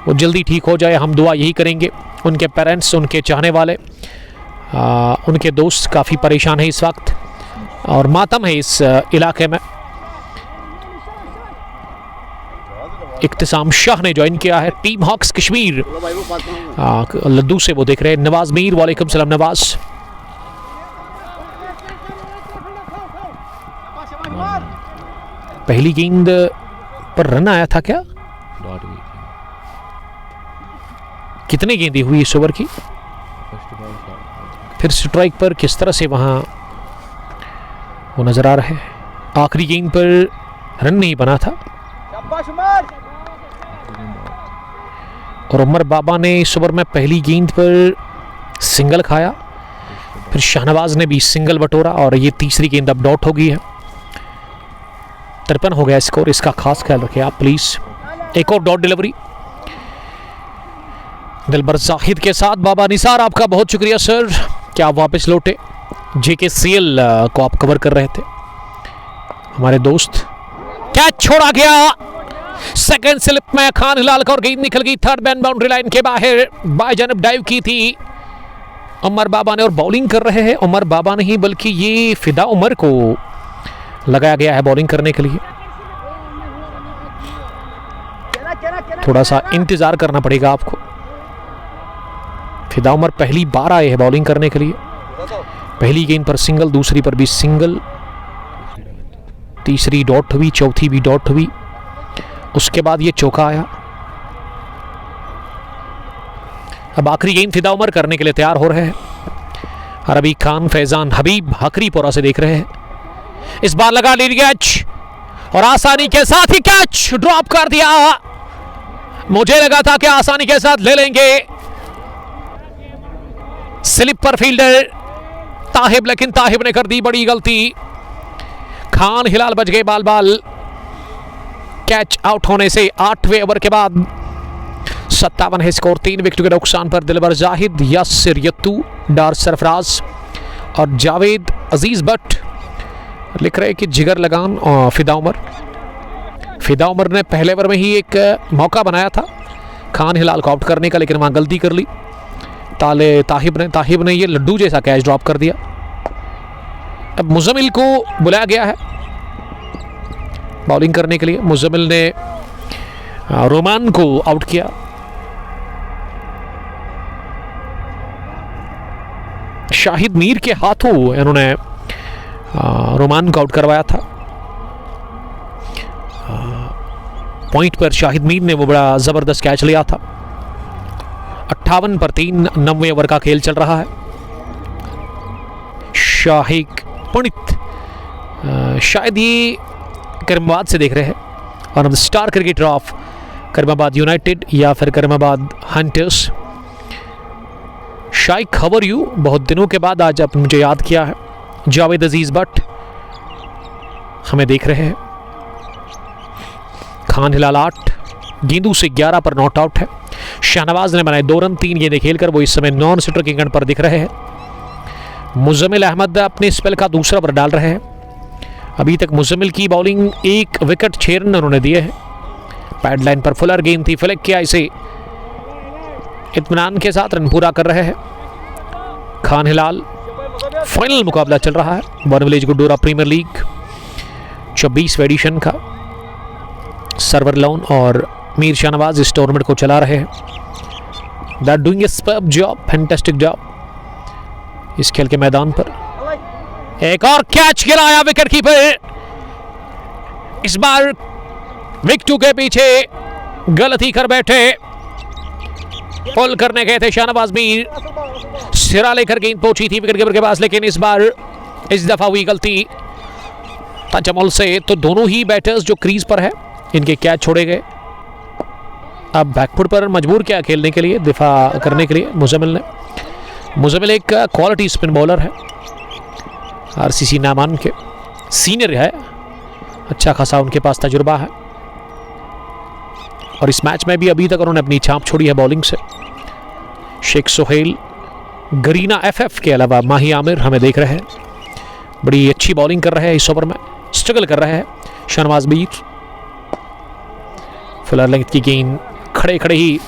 वो जल्दी ठीक हो जाए। हम दुआ यही करेंगे। उनके पेरेंट्स, उनके चाहने वाले, उनके दोस्त काफ़ी परेशान हैं इस वक्त, और मातम है इस इलाके में। इख्तिसाम शाह ने ज्वाइन किया है टीम हॉक्स कश्मीर। लद्दू से वो देख रहे हैं नवाज मीर। वालेकुम सलाम नवाज। पहली गेंद पर रन आया था क्या? कितनी गेंदें हुई इस ओवर की? फिर स्ट्राइक पर किस तरह से वहां वो नजर आ रहे हैं। आखिरी गेंद पर रन नहीं बना था, और उमर बाबा ने इस ओवर में पहली गेंद पर सिंगल खाया। फिर शाहनवाज ने भी सिंगल बटोरा, और ये तीसरी गेंद अब डॉट हो गई है। 53 हो गया स्कोर। इसका खास ख्याल रखें आप प्लीज। एक और डॉट डिलीवरी दिलबर जाहिद के साथ। बाबा निसार, आपका बहुत शुक्रिया सर कि आप वापस लौटे। JKCL को आप कवर कर रहे थे, हमारे दोस्त। कैच छोड़ा गया सेकंड स्लिप में खान हिलाल का, और गेंद निकल गई थर्ड मैन बाउंड्री लाइन के बाहर। बाएं जानब डाइव की थी उमर बाबा ने, और बॉलिंग कर रहे हैं उमर बाबा नहीं बल्कि ये फिदा उमर को लगाया गया है बॉलिंग करने के लिए। थोड़ा सा इंतजार करना पड़ेगा आपको। फिदा उमर पहली बार आए हैं बॉलिंग करने के लिए। पहली गेंद पर सिंगल, दूसरी पर भी सिंगल, तीसरी डॉट हुई, चौथी भी डॉट हुई, उसके बाद ये चौका आया। अब आखिरी गेंद फिदा उमर करने के लिए तैयार हो रहे हैं। अरबी खान फैजान हबीब हकरीपुरा से देख रहे हैं। इस बार लगा लीड कैच, और आसानी के साथ ही कैच ड्रॉप कर दिया। मुझे लगा था कि आसानी के साथ ले लेंगे स्लिप पर फील्डर ताहिब, लेकिन ताहिब ने कर दी बड़ी गलती। खान हिलाल बच गए बाल बाल। कैच आउट होने से 8वें ओवर के बाद 57 है स्कोर। 3 विकेट के नुकसान पर दिलबर जाहिद, यासिर यत्तू, डार सरफराज और जावेद अजीज बट लिख रहे कि जिगर लगान। और फिदा उमर ने पहले ओवर में ही एक मौका बनाया था, खान हिलाल को आउट करने का, लेकिन वहां गलती कर ली ताहिब ने ये लड्डू जैसा कैच ड्रॉप कर दिया। अब मुजम्मिल को बुलाया गया है बॉलिंग करने के लिए। मुजम्मिल ने रोमान को आउट किया। शाहिद मीर के हाथों इन्होंने रोमान को आउट करवाया था। पॉइंट पर शाहिद मीर ने वो बड़ा जबरदस्त कैच लिया था। 58 पर 3, 90 ओवर का खेल चल रहा है। शाहिद पंडित शायद ये करीमाबाद से देख रहे हैं, और हम star cricketer of Karimabad united या फिर Karimabad hunters. Shaiq how are you, बहुत दिनों के बाद आज आपने मुझे याद किया है। जावेद अजीज भट्ट हमें देख रहे हैं। खान हिलाल 8 गेंदों से 11 पर नॉट आउट है। शाहनवाज ने बनाए 2 रन 3 गेंदें खेलकर, वो इस समय नॉन स्ट्राइकर के गण पर दिख रहे हैं। मुजम्मिल अहमद अपने स्पेल का दूसरा ओवर डाल रहे हैं। अभी तक मुजम्मिल की बॉलिंग 1 विकेट 6 रन उन्होंने दिए हैं। पैड लाइन पर फुलर गेंद थी, फ्लिक किया, इसे इत्मीनान के साथ रन पूरा कर रहे हैं। खान हिलाल फाइनल मुकाबला चल रहा है one village Guddora premier league 24वें एडिशन का। सर्वर लोन और मीर शाहनवाज इस टूर्नामेंट को चला रहे हैं। They are doing a superb job, fantastic job इस खेल के मैदान पर। एक और कैच गिराया विकेट कीपर। इस बार विकेट के पीछे गलती कर बैठे, पुल करने गए थे शाहनवाज मीर, सिरा लेकर गेंद पहुंची थी विकेट कीपर के पास, लेकिन इस दफा हुई गलती तजमुल से। तो दोनों ही बैटर्स जो क्रीज पर है इनके कैच छोड़े गए। अब बैकफुट पर मजबूर किया खेलने के लिए, दिफा करने के लिए मुजम्मिल ने। मुजम्मिल एक क्वालिटी स्पिन बॉलर है, आरसीसी नामान के सीनियर है, अच्छा खासा उनके पास तजुर्बा है, और इस मैच में भी अभी तक उन्होंने अपनी छाप छोड़ी है बॉलिंग से। शेख सोहेल, गरीना एफएफ के अलावा माही आमिर हमें देख रहे हैं, बड़ी अच्छी बॉलिंग कर रहे हैं। इस ओवर में स्ट्रगल कर रहे हैं शाहनवाज मीर। फुलर लेंथ की गेंद खड़े खड़े ही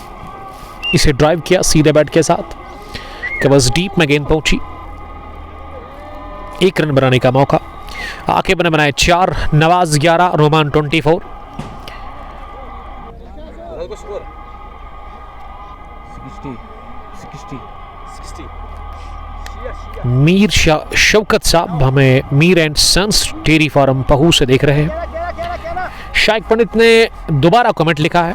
इसे ड्राइव किया सीधे बैट के साथ, कवर्स डीप में गेंद पहुंची। 1 रन बनाने का मौका। आके बने बनाए 4, नवाज 11, रोमान 24। मीर शौकत साहब हमें Mir and sons dairy farm Pahoo से देख रहे हैं। शाइक पंडित ने दोबारा कमेंट लिखा है,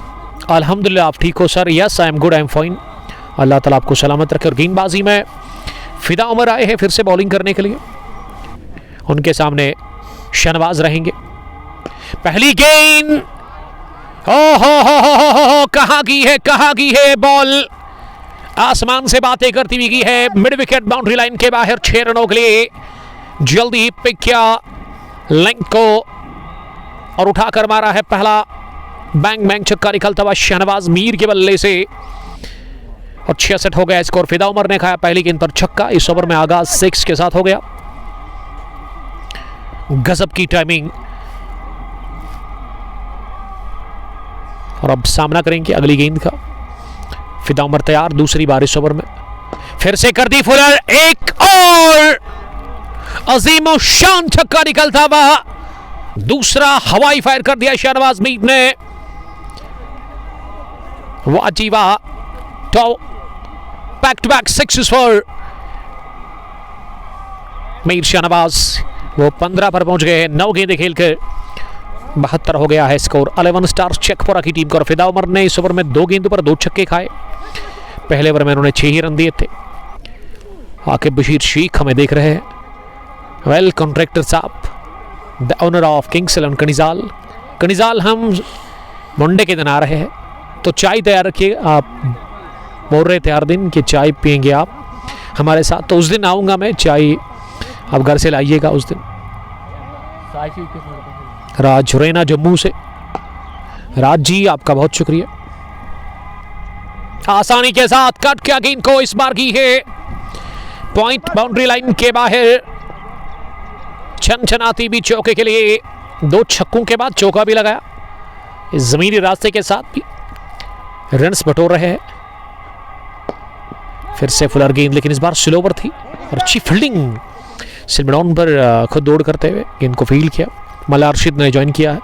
अल्हम्दुलिल्लाह आप ठीक हो sir. Yes I am good, I am fine, अल्लाह ताला आपको सलामत रखे। और गेंदबाजी में फिदा उमर आए हैं फिर से बॉलिंग करने के लिए। उनके सामने शाहनवाज रहेंगे। पहली गेंद, ओ हो, कहाँ की है बॉल, आसमान से बातें करती हुई की है, मिड विकेट बाउंड्री लाइन के बाहर। 6 रनों के लिए जल्दी ही पिक किया लेंथ को और उठाकर मारा है पहला बैंग छक्का निकलता हुआ शाहनवाज मीर के बल्ले से, और 66 हो गया स्कोर। फिदा उमर ने खाया पहली गेंद पर छक्का। इस ओवर में आगाज 6 के साथ हो गया। गजब की टाइमिंग। और अब सामना करेंगे अगली गेंद का। फिदा उमर तैयार, दूसरी बार इस ओवर में फिर से कर दी फुलर, एक और अजीम शान छक्का निकलता हुआ, दूसरा हवाई फायर कर दिया शाहनवाज मीर ने। वाजीवा तो back to back 6 for Mir Shahnawaz. वो 15 पर पहुंच गए हैं 9 गेंदें खेलकर। 72 हो गया है स्कोर। 11 स्टार्स चेकपोरा की टीम को। और फिदा उमर ने इस ओवर में 2 गेंदों पर 2 छक्के खाए। पहले ओवर में उन्होंने 6 ही रन दिए थे। आकिब बशीर शेख हमें देख रहे हैं। वेल कॉन्ट्रैक्टर साहब, the owner of kings eleven Kanijal, हम मंडे के दिन आ रहे हैं तो चाय तैयार रखिए। आप बोल रहे थे हर दिन कि चाय पियेंगे आप हमारे साथ, तो उस दिन आऊँगा मैं। चाय आप घर से लाइएगा उस दिन। राज रैना जम्मू से, राज जी आपका बहुत शुक्रिया। आसानी के साथ कट किया गेंद को, इस बार की है पॉइंट बाउंड्री लाइन के बाहर। छनछनाती भी चौके के लिए, 2 छक्कों के बाद चौका भी लगाया इस जमीनी रास्ते के साथ भी। रन्स बटोर रहे हैं। फिर से फुलर गेंद, लेकिन इस बार स्लोवर थी और अच्छी फील्डिंग। सिल्वरडाउन पर खुद दौड़ करते हुए गेंद को फील्ड किया। मल्ला अर्शिद ने ज्वाइन किया है,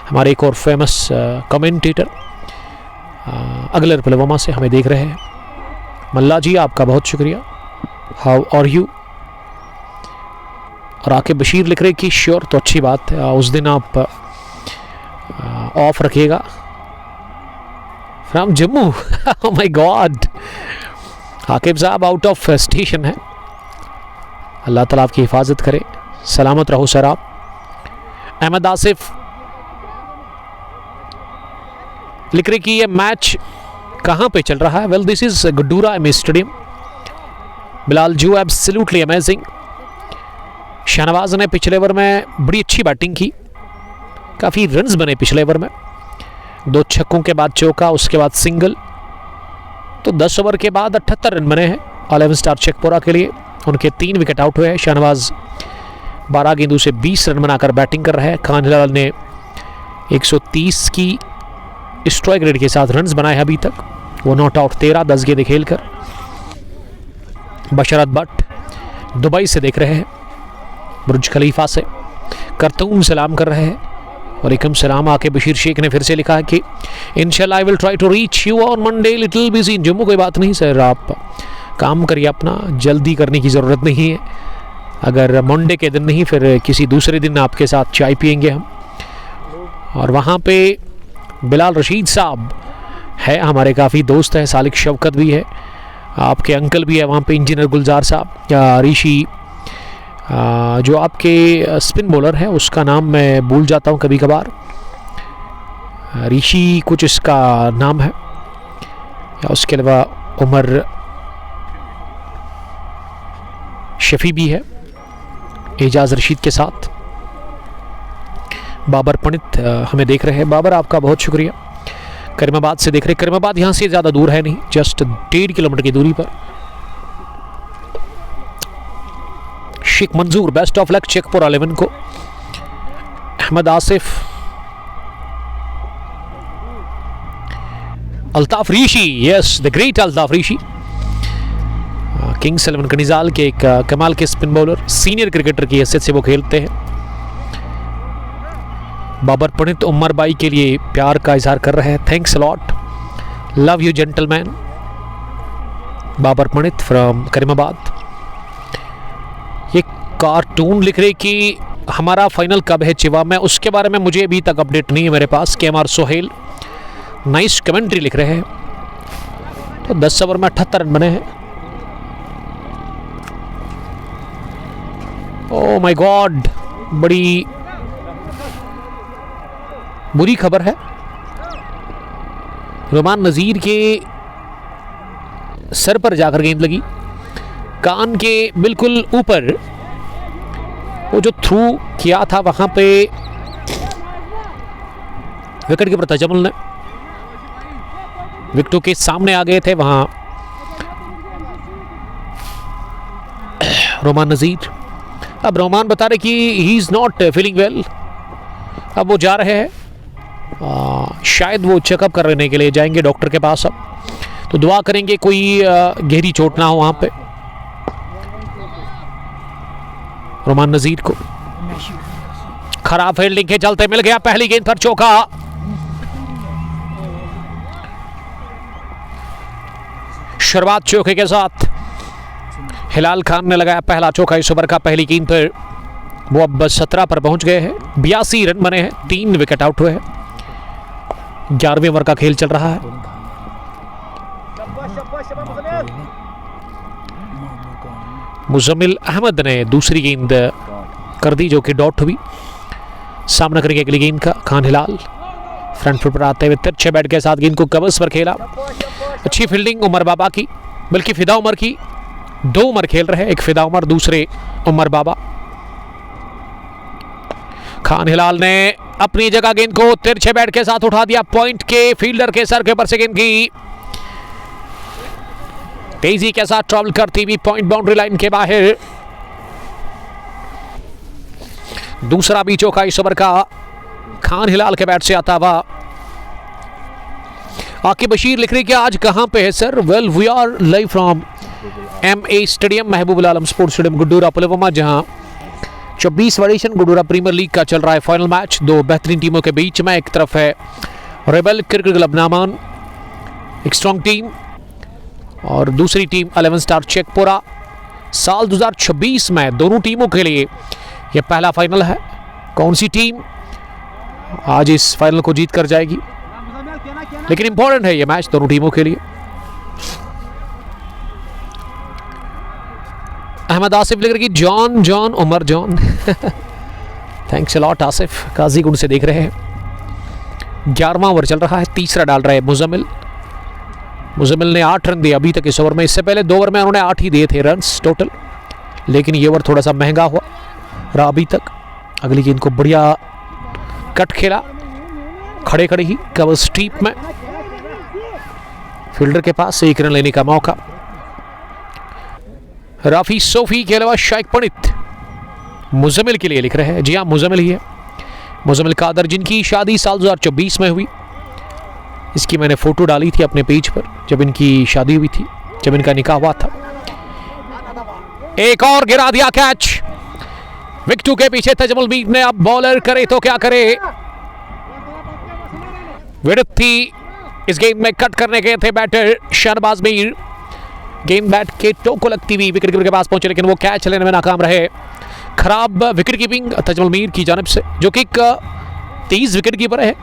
हमारे एक और फेमस कमेंटेटर अगलर पुलवामा से हमें देख रहे हैं। मल्ला जी आपका बहुत शुक्रिया। How are you? और आके बशीर लिख रहे कि श्योर, तो अच्छी बात है। उस दिन आप ऑफ रखिएगा। From Jammu oh my God, Aqib साहब आउट ऑफ स्टेशन है। अल्लाह ताला आपकी हिफाजत करे, सलामत रहो सर आप। अहमद आसिफ लिख रहे कि ये मैच कहाँ पे चल रहा है? Well this is Guddura M stadium. Bilal Joo absolutely amazing. Shahnawaz ने पिछले ओवर में बड़ी अच्छी बैटिंग की, काफ़ी रन्स बने पिछले ओवर में। 2 छक्कों के बाद चौका, उसके बाद सिंगल, तो 10 ओवर के बाद 78 रन बने हैं ऑल 11 स्टार चेकपोरा के लिए। उनके 3 विकेट आउट हुए हैं। शाहनवाज 12 गेंदों से 20 रन बनाकर बैटिंग कर रहे हैं। खान हिलाल ने 130 की स्ट्राइक रेट के साथ रन्स बनाए अभी तक। वो नॉट आउट 13 10 गेंदें खेलकर। बशरत भट्ट दुबई से देख रहे हैं, बुर्ज खलीफा से करतून सलाम कर रहे हैं। वालेकुम सलाम। आके बशीर शेख ने फिर से लिखा है कि इंशाल्लाह I will try to reach you on Monday, little busy in Jammu. कोई बात नहीं सर, आप काम करिए अपना, जल्दी करने की ज़रूरत नहीं है। अगर मंडे के दिन नहीं, फिर किसी दूसरे दिन आपके साथ चाय पियेंगे हम। और वहाँ पे बिलाल रशीद साहब है, हमारे काफ़ी दोस्त हैं। सालिक शौकत भी है, आपके अंकल भी है वहाँ पे, इंजीनियर गुलजार साहब। ऋषि जो आपके स्पिन बॉलर है, उसका नाम मैं भूल जाता हूँ कभी कभार, ऋषि कुछ इसका नाम है। या उसके अलावा उमर शफी भी है एजाज रशीद के साथ। बाबर पंडित हमें देख रहे हैं। बाबर आपका बहुत शुक्रिया। करीमाबाद से देख रहे। करीमाबाद यहाँ से ज़्यादा दूर है नहीं, जस्ट 1.5 किलोमीटर की दूरी पर। शेख मंजूर बेस्ट ऑफ लक चेकपोरा 11 को। Ahmad Asif, Altaf Rishi, yes the great Altaf Rishi, kings 11 Kanijal के एक कमाल के स्पिन बॉलर, सीनियर क्रिकेटर की हैसियत से वो खेलते हैं। बाबर पंडित उमर बाई के लिए प्यार का इजहार कर रहे हैं। Thanks lot, love you gentleman. Babar Pandit from Karimabad. ये कार्टून लिख रहे कि हमारा फाइनल कब है चिवा में, उसके बारे में मुझे अभी तक अपडेट नहीं है मेरे पास। KMR सोहेल नाइस कमेंट्री लिख रहे हैं। तो 10 ओवर में 78 रन बने हैं। ओह माय गॉड, बड़ी बुरी खबर है। रोमान नज़ीर के सर पर जाकर गेंद लगी, कान के बिल्कुल ऊपर। वो जो थ्रू किया था वहां पे विकेट कीपर तजमुल ने, विकेटों के सामने आ गए थे वहां रोमान नज़ीर। अब रोमान बता रहे कि he is not feeling well. अब वो जा रहे हैं, शायद वो चेकअप करने के लिए जाएंगे डॉक्टर के पास। अब तो दुआ करेंगे कोई गहरी चोट ना हो वहां पे रोमान नज़ीर को। खराब फील्डिंग के चलते मिल गया पहली गेंद पर चौका। शुरुआत चौके के साथ हिलाल खान ने लगाया पहला चौका इस ओवर का पहली गेंद पर। वो अब 17 पर पहुंच गए हैं। 82 रन बने हैं, 3 विकेट आउट हुए हैं। 11वें ओवर का खेल चल रहा है। मुजम्मिल अहमद ने दूसरी गेंद कर दी जो कि डॉट हुई। सामना करेंगे अगली गेंद का खान हिलाल। फ्रंट फुट पर आते हुए तिरछे बैट के साथ गेंद को कवर्स पर खेला। अच्छी फील्डिंग उमर बाबा की, बल्कि फिदा उमर की। 2 उमर खेल रहे हैं, एक फिदा उमर, दूसरे उमर बाबा। खान हिलाल ने अपनी जगह गेंद को तिरछे बैट के साथ उठा दिया। पॉइंट के फील्डर के सर के ऊपर से गेंद की तेजी के साथ ट्रैवल करती हुई पॉइंट बाउंड्री लाइन के बाहर। दूसरा भी चौका इस ओवर का खान हिलाल के बैट से आता हुआ। आकिब बशीर लिख रहे हैं कि आज कहाँ पे है sir? Well we are live from MA stadium, Mehboob Alam sports stadium Guddura Pulwama, जहां 24वां एडिशन गुड्डूरा प्रीमियर लीग का चल रहा है फाइनल मैच दो बेहतरीन टीमों के बीच में। एक तरफ है रेबल क्रिकेट क्लब नामान, एक स्ट्रॉन्ग टीम, और दूसरी टीम 11 स्टार चेकपुरा। साल 2026 में दोनों टीमों के लिए यह पहला फाइनल है। कौन सी टीम आज इस फाइनल को जीत कर जाएगी, लेकिन इंपॉर्टेंट है यह मैच दोनों टीमों के लिए। अहमद आसिफ लिख रहे कि जॉन जॉन उमर जॉन thanks a lot Asif, Qazigund से देख रहे हैं। 11वां ओवर चल रहा है, तीसरा डाल रहे हैं मुजम्मिल। मुजम्मिल ने 8 रन दिए अभी तक इस ओवर में। इससे पहले 2 ओवर में उन्होंने 8 ही दिए थे रन्स टोटल, लेकिन ये ओवर थोड़ा सा महंगा हुआ रहा अभी तक। अगली गेंद को बढ़िया कट खेला, खड़े खड़े ही कवर स्ट्रीप में, फील्डर के पास 1 रन लेने का मौका। राफी सोफी के अलावा शाइक पंडित मुजम्मिल के लिए लिख रहे हैं। जी हाँ, मुजम्मिल ही है, मुजम्मिल कादर, जिनकी शादी साल 2024 में हुई। इसकी मैंने फोटो डाली थी अपने पेज पर जब इनकी शादी हुई थी, जब इनका निकाह हुआ था। एक और गिरा दिया कैच, विकेटों के पीछे तजमुल मीर ने। अब बॉलर करे तो क्या करे, विकेट थी इस गेंद में, कट करने गए थे बैटर शहनवाज मीर। गेंद बैट के टो को लगती हुई विकेट कीपर के पास पहुंचे, लेकिन वो कैच लेने में नाकाम रहे। खराब विकेट कीपिंग तजमुल मीर की जानिब से, जो कि एक तेज विकेट कीपर है,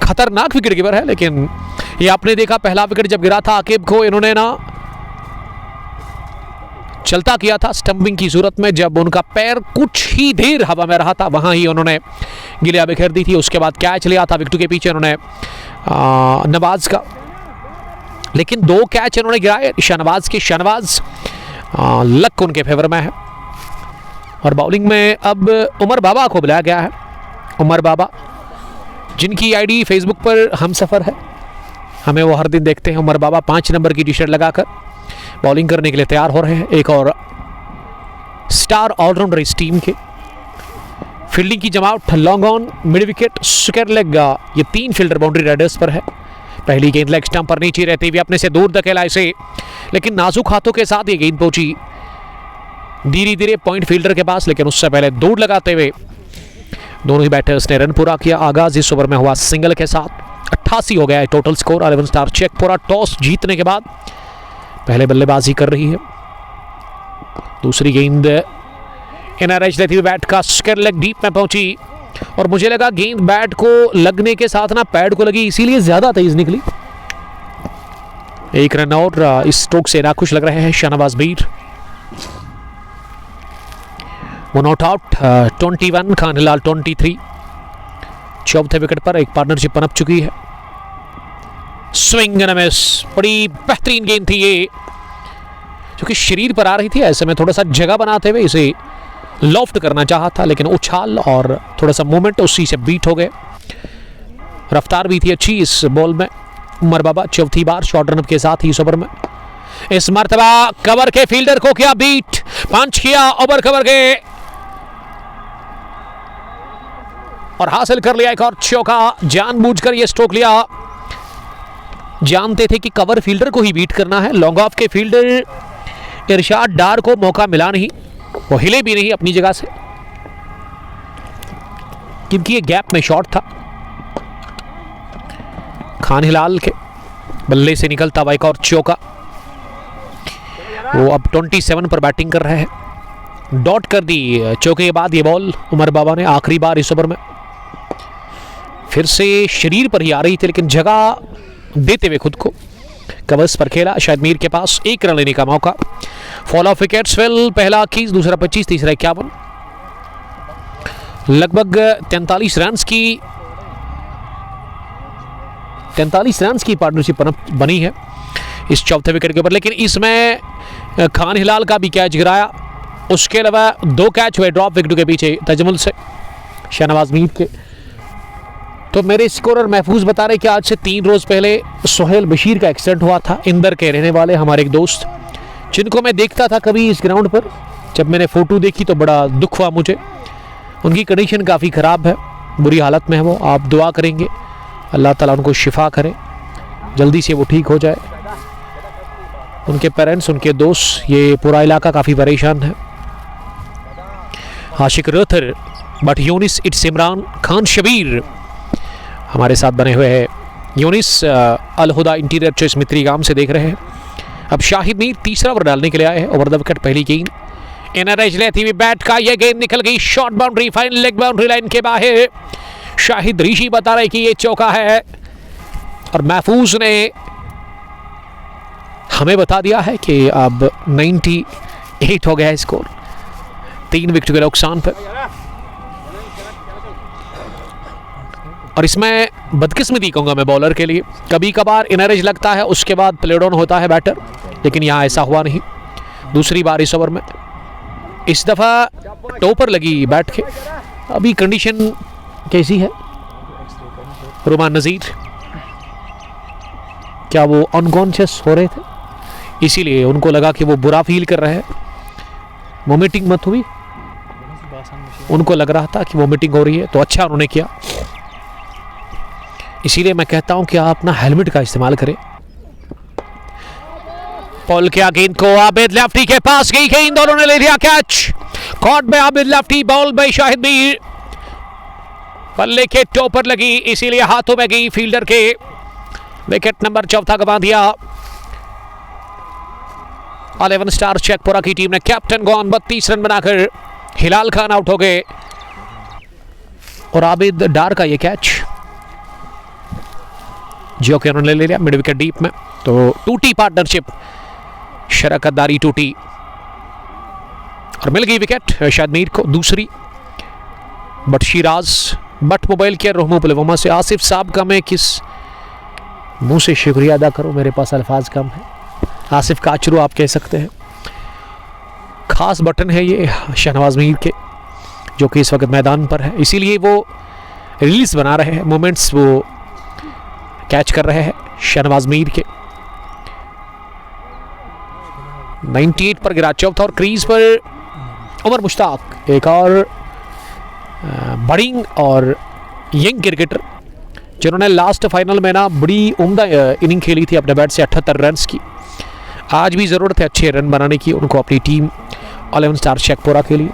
खतरनाक विकेट कीपर है। लेकिन ये आपने देखा पहला विकेट जब गिरा था आकिब को, इन्होंने ना चलता किया था स्टंपिंग की सूरत में। जब उनका पैर कुछ ही देर हवा में रहा था, वहां ही उन्होंने गिलिया बिखेर दी थी। उसके बाद कैच लिया था विकेट के पीछे उन्होंने नवाज का, लेकिन 2 कैच इन्होंने गिराए शहनवाज के। शहनवाज लक उनके फेवर में है। और बॉलिंग में अब उमर बाबा को बुलाया गया है। उमर बाबा, जिनकी आईडी फेसबुक पर हम सफ़र है, हमें वो हर दिन देखते हैं। उमर बाबा 5 नंबर की टी-शर्ट लगाकर बॉलिंग करने के लिए तैयार हो रहे हैं। एक और स्टार ऑलराउंडर इस टीम के। फील्डिंग की जमावट, long on, mid wicket, square leg, ये 3 फील्डर बाउंड्री राइडर्स पर है। पहली गेंद लेग स्टंप पर नीचे रहते हुए अपने से दूर धकेला इसे, लेकिन नाजुक हाथों के साथ ये गेंद पहुंची धीरे धीरे पॉइंट फील्डर के पास, लेकिन उससे पहले दूर लगाते हुए दोनों ही बैटर्स ने रन पूरा किया। आगाज इस ओवर में हुआ सिंगल के साथ। 88 हो गया है टोटल स्कोर। 11 स्टार चेकपुरा टॉस जीतने के बाद पहले बल्लेबाजी कर रही है। दूसरी गेंद एनआरएच लेती हुई बैट का स्क्वायर लेग डीप में पहुंची, और मुझे लगा गेंद बैट को लगने के साथ ना पैड को लगी, इसीलिए ज्यादा तेज निकली। 1 रन और इस स्ट्रोक से नाखुश लग रहे हैं शहनवाज मीर। 1 नॉट आउट, 21, खान हिलाल 23। चौथे विकेट पर एक पार्टनरशिप पनप चुकी है। स्विंग एंड मिस, बड़ी बेहतरीन गेंद थी ये, जो कि शरीर पर आ रही थी। ऐसे में थोड़ा सा जगह बनाते हुए इसे लॉफ्ट करना चाहा था, लेकिन उछाल और थोड़ा सा मूवमेंट उसी से बीट हो गए। रफ्तार भी थी अच्छी इस बॉल में। उमर बाबा चौथी बार शॉर्ट रन के साथ ही इस ओवर में इस मर्तबा कवर के फील्डर को किया बीट, पंच किया ओवर कवर के, और हासिल कर लिया एक और चौका। जानबूझकर यह स्ट्रोक लिया, जानते थे कि कवर फील्डर को ही बीट करना है। लॉन्ग ऑफ के फील्डर इरशाद डार को मौका मिला नहीं, वो हिले भी नहीं अपनी जगह से, क्योंकि ये गैप में शॉट था। खान हिलाल के बल्ले से निकलता हुआ एक और चौका। वो अब 27 पर बैटिंग कर रहे हैं। डॉट कर दी चौके के बाद ये बॉल उमर बाबा ने आखिरी बार इस ओवर में। फिर से शरीर पर ही आ रही थी, लेकिन जगह देते हुए खुद को कवर्स पर खेला। शायद मीर के पास 1 रन लेने का मौका। फॉल ऑफ विकेट्स, वेल पहला 21, दूसरा 25, तीसरा 51। लगभग 43 रन की पार्टनरशिप बनी है इस चौथे विकेट के ऊपर, लेकिन इसमें खान हिलाल का भी कैच गिराया। उसके अलावा 2 कैच हुए ड्रॉप विकेट के पीछे तजमुल से, शहनवाज मीर के। तो मेरे स्कोरर महफूज बता रहे कि आज से 3 रोज पहले सोहेल बशीर का एक्सीडेंट हुआ था। इंदर के रहने वाले हमारे एक दोस्त, जिनको मैं देखता था कभी इस ग्राउंड पर। जब मैंने फ़ोटो देखी तो बड़ा दुख हुआ मुझे। उनकी कंडीशन काफ़ी ख़राब है, बुरी हालत में है वो। आप दुआ करेंगे अल्लाह ताला उनको शिफा करे। जल्दी से वो ठीक हो जाए। उनके पेरेंट्स, उनके दोस्त, ये पूरा इलाका काफ़ी परेशान है। आशिक रथर, बट यूनिस इट्स इमरान खान शबीर हमारे साथ बने हुए हैं। यूनिस अलहुदा इंटीरियर चॉइस मित्री गांव से देख रहे हैं। अब शाहिद मीर तीसरा ओवर डालने के लिए आए हैं। ओवर द विकेट पहली गेंद एनआरएच लेती हुई बैट का ये गेंद निकल गई short boundary, final leg boundary line के बाहर। शाहिद ऋषि बता रहे कि ये चौका है और महफूज ने हमें बता दिया है कि अब 98 हो गया है स्कोर 3 विकेट के नुकसान पर। और इसमें बदकिस्मती कहूंगा मैं बॉलर के लिए, कभी कभार इनरेज लगता है उसके बाद प्ले डाउन होता है बैटर, लेकिन यहाँ ऐसा हुआ नहीं। दूसरी बार इस ओवर में इस दफ़ा टॉपर लगी बैट के। अभी कंडीशन कैसी है रुमान नज़ीर? क्या वो अनकॉन्शियस हो रहे थे, इसीलिए उनको लगा कि वो बुरा फील कर रहे हैं? वोमिटिंग मत हुई, उनको लग रहा था कि वोमिटिंग हो रही है, तो अच्छा उन्होंने किया। इसीलिए मैं कहता हूं कि आप अपना हेलमेट का इस्तेमाल करें। पॉल किया गेंद को, आबिद लेफ्टी के पास गई गेंद, दोनों ने ले लिया कैच। कॉट में Abid lefty, ball by Shahid Mir, बल्ले के टॉपर लगी, इसीलिए हाथों में गई फील्डर के। विकेट नंबर 4 गंवा दिया। 11 स्टार शेखपुरा की टीम ने कैप्टन गॉन 32 रन बनाकर हिलाल खान आउट हो गए और आबिद डार का ये कैच जो कि उन्होंने ले लिया मिड विकेट डीप में। तो टूटी पार्टनरशिप, शराकतदारी टूटी और मिल गई विकेट शाहिद मीर को दूसरी। बट शिराज बट मोबाइल केयर रोहमू पुलवामा से आसिफ साहब का मैं किस मुंह से शुक्रिया अदा करूं, मेरे पास अल्फाज कम है। आसिफ काचरू आप कह सकते हैं। खास बटन है ये शहनवाज मीर के, जो कि इस वक्त मैदान पर है, इसीलिए वो रील्स बना रहे हैं, मोमेंट्स वो कैच कर रहे हैं शहनवाज मीर के। 98 पर गिरा चौथा और क्रीज पर उमर मुश्ताक, एक और बड़िंग और यंग क्रिकेटर जिन्होंने लास्ट फाइनल में ना बड़ी उम्दा इनिंग खेली थी अपने बैट से 78 रन की। आज भी ज़रूरत है अच्छे रन बनाने की उनको अपनी टीम 11 स्टार शेखपुरा के लिए।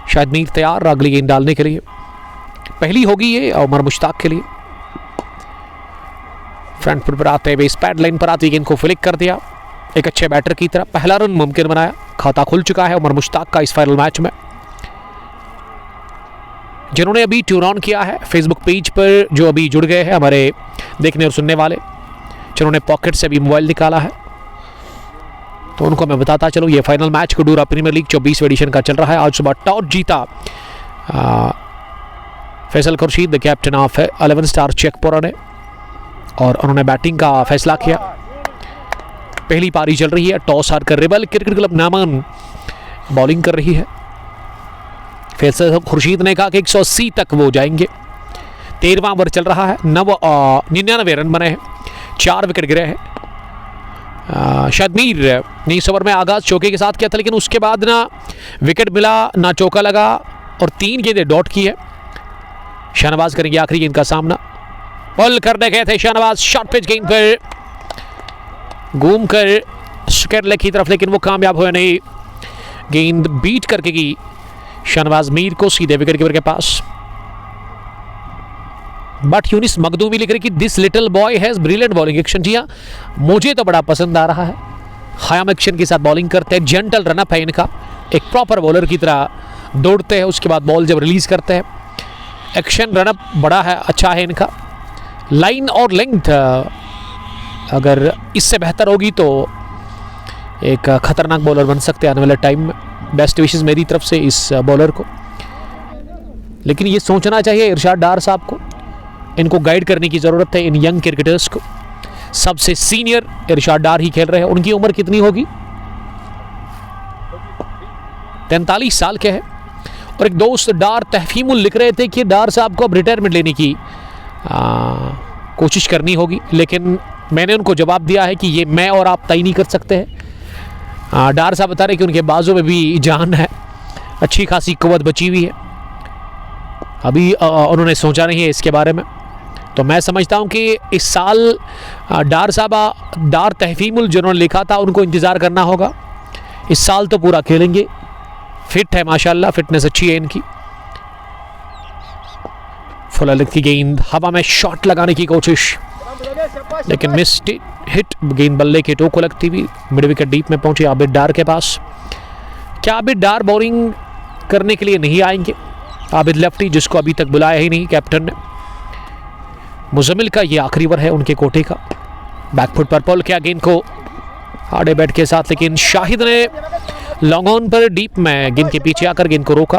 शायद मीर तैयार अगली गेंद डालने के लिए, पहली होगी ये उमर मुश्ताक के लिए। फ्रंट पर आते हुए इस पैड लाइन पर आती गेंद को फ्लिक कर दिया एक अच्छे बैटर की तरह, पहला रन मुमकिन बनाया। खाता खुल चुका है उमर मुश्ताक का इस फाइनल मैच में। जिन्होंने अभी ट्यून ऑन किया है फेसबुक पेज पर, जो अभी जुड़ गए हैं हमारे देखने और सुनने वाले, जिन्होंने पॉकेट से भी मोबाइल निकाला है, तो उनको मैं बताता चलूँ ये final match Kudura premier league 24वें एडिशन का चल रहा है। आज सुबह टॉस जीता Faisal Khurshid the captain of 11 star Shekhpura ने, और उन्होंने बैटिंग का फैसला किया। पहली पारी चल रही है, टॉस हार कर रिबल क्रिकेट क्लब नामन बॉलिंग कर रही है। फैसल खुर्शीद ने कहा कि 180 तक वो जाएंगे। 13वां ओवर चल रहा है, 99 रन बने हैं, 4 विकेट गिरे हैं। शायद मीर ने इस ओवर में आगाज चौके के साथ किया था, लेकिन उसके बाद ना विकेट मिला ना चौका लगा और 3 गेंदें डॉट की है। शाहनवाज करेंगे आखिरी गेंद का सामना। बॉल करने गए थे शाहनवाज, शॉर्ट पिच गेंद पर घूम कर स्क्वायर लेग की तरफ, लेकिन वो कामयाब हुए नहीं। गेंद बीट करके गई शाहनवाज मीर को सीधे विकेट कीपर के पास। बट यूनिस मखदूमी लिख रही कि this little boy has brilliant bowling action. जी हाँ, मुझे तो बड़ा पसंद आ रहा है। खयाम एक्शन के साथ बॉलिंग करते हैं, जेंटल रनअप है इनका, एक प्रॉपर बॉलर की तरह दौड़ते हैं, उसके बाद बॉल जब रिलीज करते हैं, एक्शन रनअप बड़ा है, अच्छा है इनका। लाइन और लेंथ अगर इससे बेहतर होगी तो एक खतरनाक बॉलर बन सकते हैं आने वाले टाइम में। बेस्ट विशेस मेरी तरफ से इस बॉलर को। लेकिन ये सोचना चाहिए इरशाद डार साहब को, इनको गाइड करने की ज़रूरत है इन यंग क्रिकेटर्स को। सबसे सीनियर इरशाद डार ही खेल रहे हैं। उनकी उम्र कितनी होगी? 43 साल के हैं। और एक दोस्त डार तहफीमुल लिख रहे थे कि डार साहब को अब रिटायरमेंट लेने की कोशिश करनी होगी, लेकिन मैंने उनको जवाब दिया है कि ये मैं और आप तय नहीं कर सकते हैं। डार साहब बता रहे कि उनके बाजू में भी जान है, अच्छी खासी कुव्वत बची हुई है। अभी उन्होंने सोचा नहीं है इसके बारे में। तो मैं समझता हूं कि इस साल डार तहफीमुल जिन्होंने लिखा था उनको इंतज़ार करना होगा। इस साल तो पूरा खेलेंगे, फिट है माशाल्लाह, फिटनेस अच्छी है इनकी। फुल लेंथ की गेंद, हवा में शॉट लगाने की कोशिश लेकिन मिस हिट। गेंद बल्ले के टो को लगती हुई मिड विकेट डीप में पहुंचे आबिद डार के पास। क्या आबिद डार बॉलिंग करने के लिए नहीं आएंगे? आबिद लेफ्टी जिसको अभी तक बुलाया ही नहीं कैप्टन ने। मुजम्मिल का ये आखिरी ओवर है उनके कोटे का। बैकफुट पर पुल किया गेंद को हार्डे बैट के साथ, लेकिन शाहिद ने लॉन्ग ऑन पर डीप में गेंद के पीछे आकर गेंद को रोका।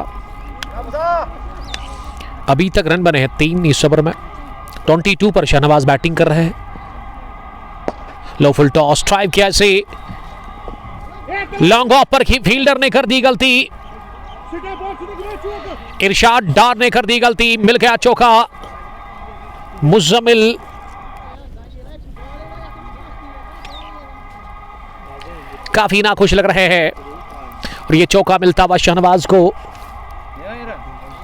अभी तक रन बने हैं 3 इस ओवर में। 22 पर शहनवाज बैटिंग कर रहे हैं। लो फुल टॉस, ड्राइव किया इसे, लॉन्ग ऑफ पर फील्डर ने कर दी गलती। इरशाद डार ने कर दी गलती, मिल गया चौका। मुजम्मिल काफी नाखुश लग रहे हैं और ये चौका मिलता हुआ शहनवाज को।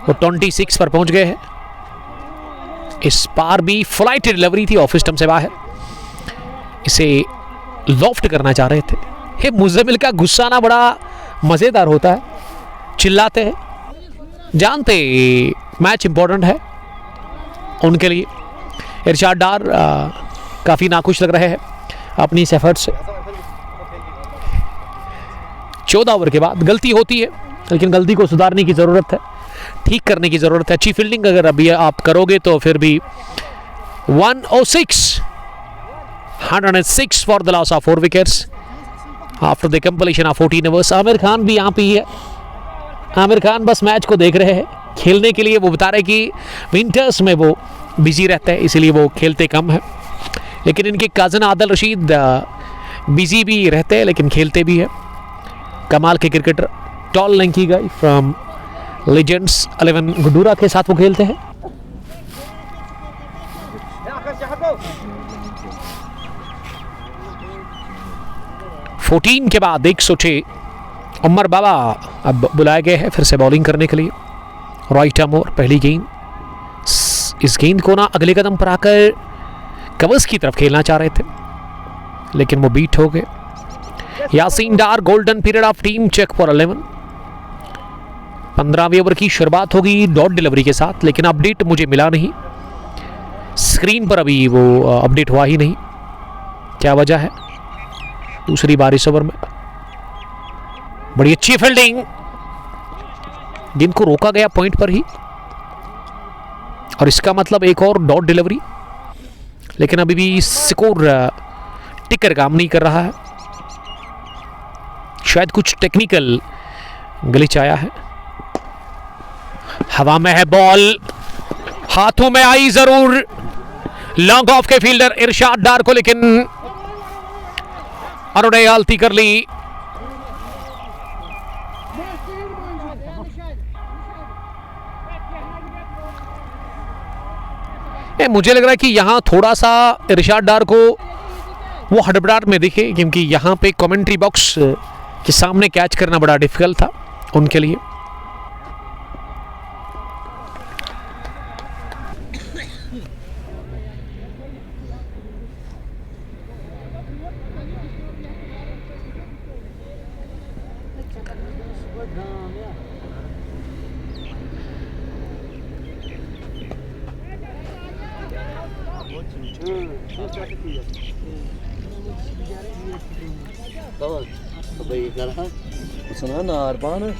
वो 26 पर पहुंच गए हैं। इस पार भी फ्लाइट डिलीवरी थी ऑफ स्टंप से बाहर, इसे लॉफ्ट करना चाह रहे थे। हे मुजम्मिल का गुस्सा ना बड़ा मजेदार होता है, चिल्लाते हैं, जानते मैच इंपॉर्टेंट है उनके लिए। इरशाद डार काफी नाखुश लग रहे हैं अपनी इस एफर्ट से। 14 ओवर के बाद गलती होती है, लेकिन गलती को सुधारने की जरूरत है, ठीक करने की जरूरत है। अच्छी फील्डिंग अगर अभी आप करोगे तो फिर भी 106 for the loss of 4 wickets after the completion of 14 overs. Aamir Khan भी यहाँ पे ही है। आमिर खान बस मैच को देख रहे हैं, खेलने के लिए वो बता रहे कि विंटर्स में वो बिजी रहते हैं, इसीलिए वो खेलते कम है। लेकिन इनके कज़न आदिल रशीद बिजी भी रहते हैं लेकिन खेलते भी है। कमाल के cricketer, tall lanky guy from legends 11 Guddura के साथ वो खेलते हैं। फोर्टीन के बाद 106 उमर बाबा अब बुलाए गए हैं फिर से बॉलिंग करने के लिए। राइट आर्म ओवर पहली गेंद, इस गेंद को ना अगले कदम पर आकर कवर्स की तरफ खेलना चाह रहे थे लेकिन वो बीट हो गए। Yasin Dar golden period of team check for 11। 15वें ओवर की शुरुआत होगी डॉट डिलीवरी के साथ, लेकिन अपडेट मुझे मिला नहीं, स्क्रीन पर अभी वो अपडेट हुआ ही नहीं। क्या वजह है? दूसरी बार इस ओवर में बड़ी अच्छी फील्डिंग, गेंद को रोका गया पॉइंट पर ही और इसका मतलब एक और डॉट डिलीवरी, लेकिन अभी भी स्कोर टिकर काम नहीं कर रहा है। शायद कुछ टेक्निकल ग्लिच आया है। हवा में है बॉल, हाथों में आई जरूर लॉन्ग ऑफ के फील्डर इरशाद डार को, लेकिन उन्होंने गलती कर ली। मुझे लग रहा है कि यहां थोड़ा सा इरशाद डार को वो हड़बड़ाहट में दिखे, क्योंकि यहां पे कमेंट्री बॉक्स के सामने कैच करना बड़ा डिफिकल्ट था उनके लिए। Sana nar bana.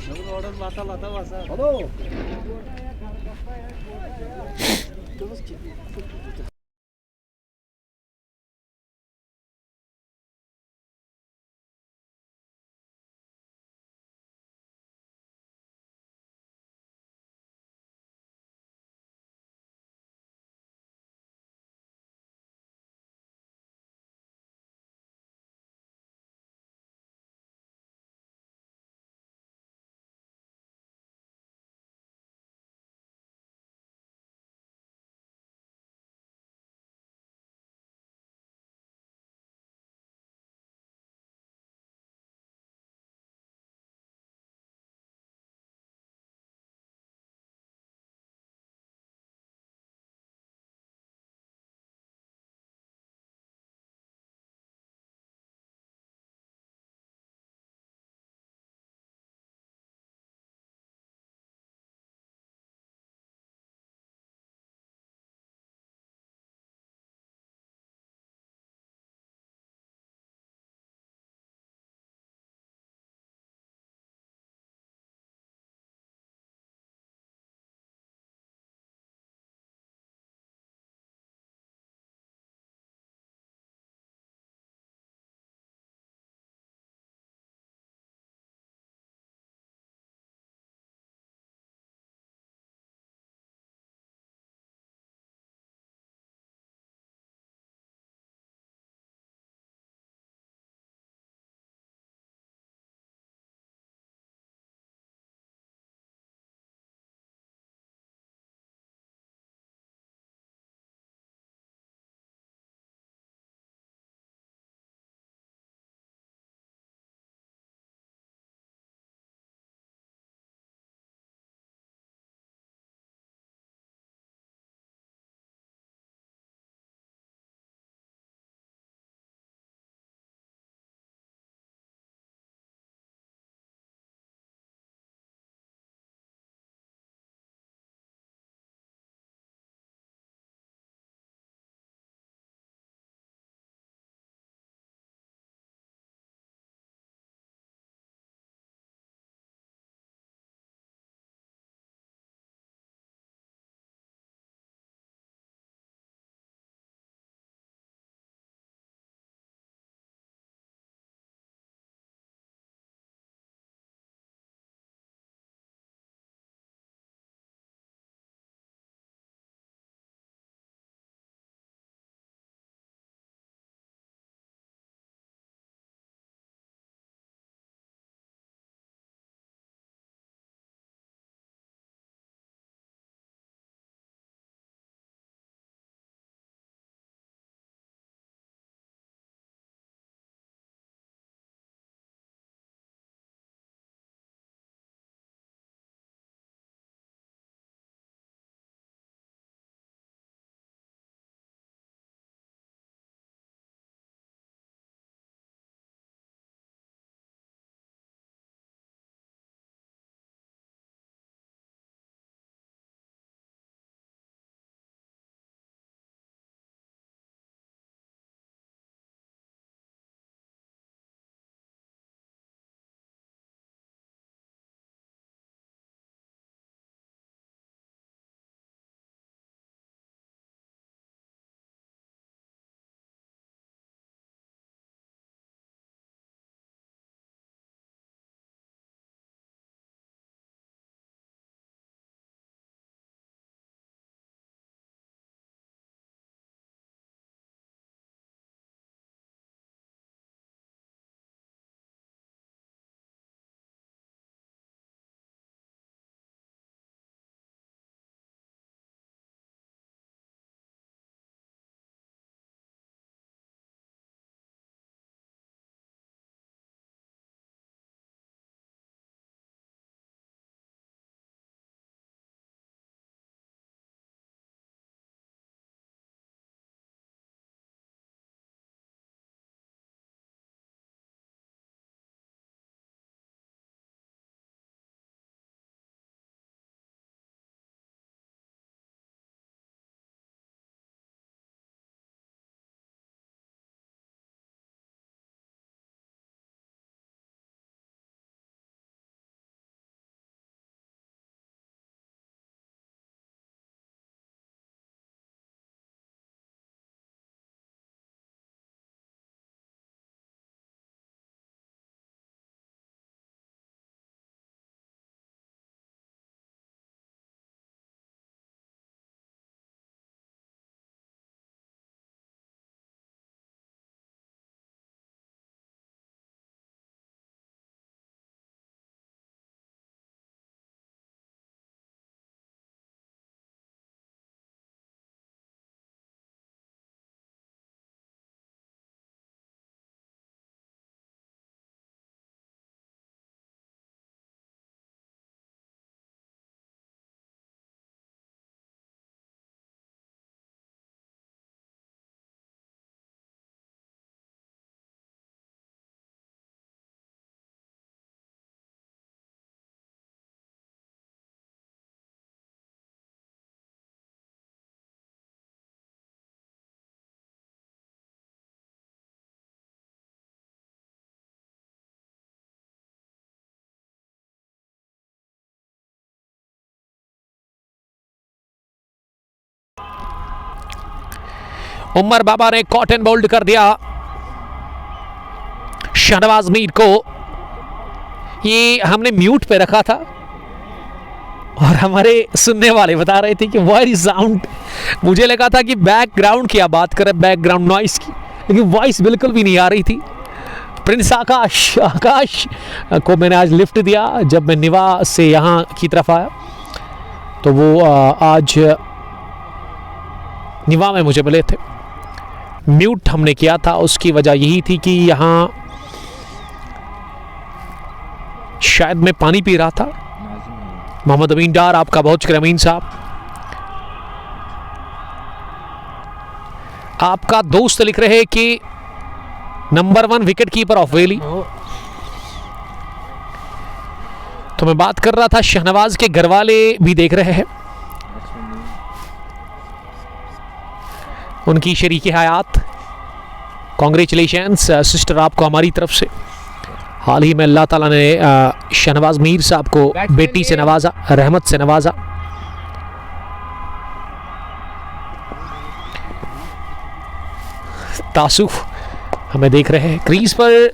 उमर बाबा ने कॉटन बोल्ड कर दिया शहनवाज मीर को। ये हमने म्यूट पे रखा था और हमारे सुनने वाले बता रहे थे कि वॉइस साउंड, मुझे लगा था कि बैकग्राउंड की आप बात करें, बैकग्राउंड नॉइस की, लेकिन वॉइस बिल्कुल भी नहीं आ रही थी। प्रिंस आकाश को मैंने आज लिफ्ट दिया जब मैं निवा से यहाँ की तरफ आया, तो वो आज निवा में मुझे मिले थे। म्यूट हमने किया था, उसकी वजह यही थी कि यहाँ शायद मैं पानी पी रहा था। मोहम्मद अमीन डार, आपका बहुत शुक्रिया अमीन साहब। आपका दोस्त लिख रहे हैं कि नंबर 1 विकेट कीपर ऑफ वेली। तो मैं बात कर रहा था, शहनवाज के घर वाले भी देख रहे हैं, उनकी शरीक हयात, कॉन्ग्रेचुलेशंस सिस्टर आपको हमारी तरफ से। हाल ही में अल्लाह ताला ने शहनवाज मीर साहब को बेटी से नवाजा, रहमत से नवाजा। तासुफ हमें देख रहे हैं क्रीज पर।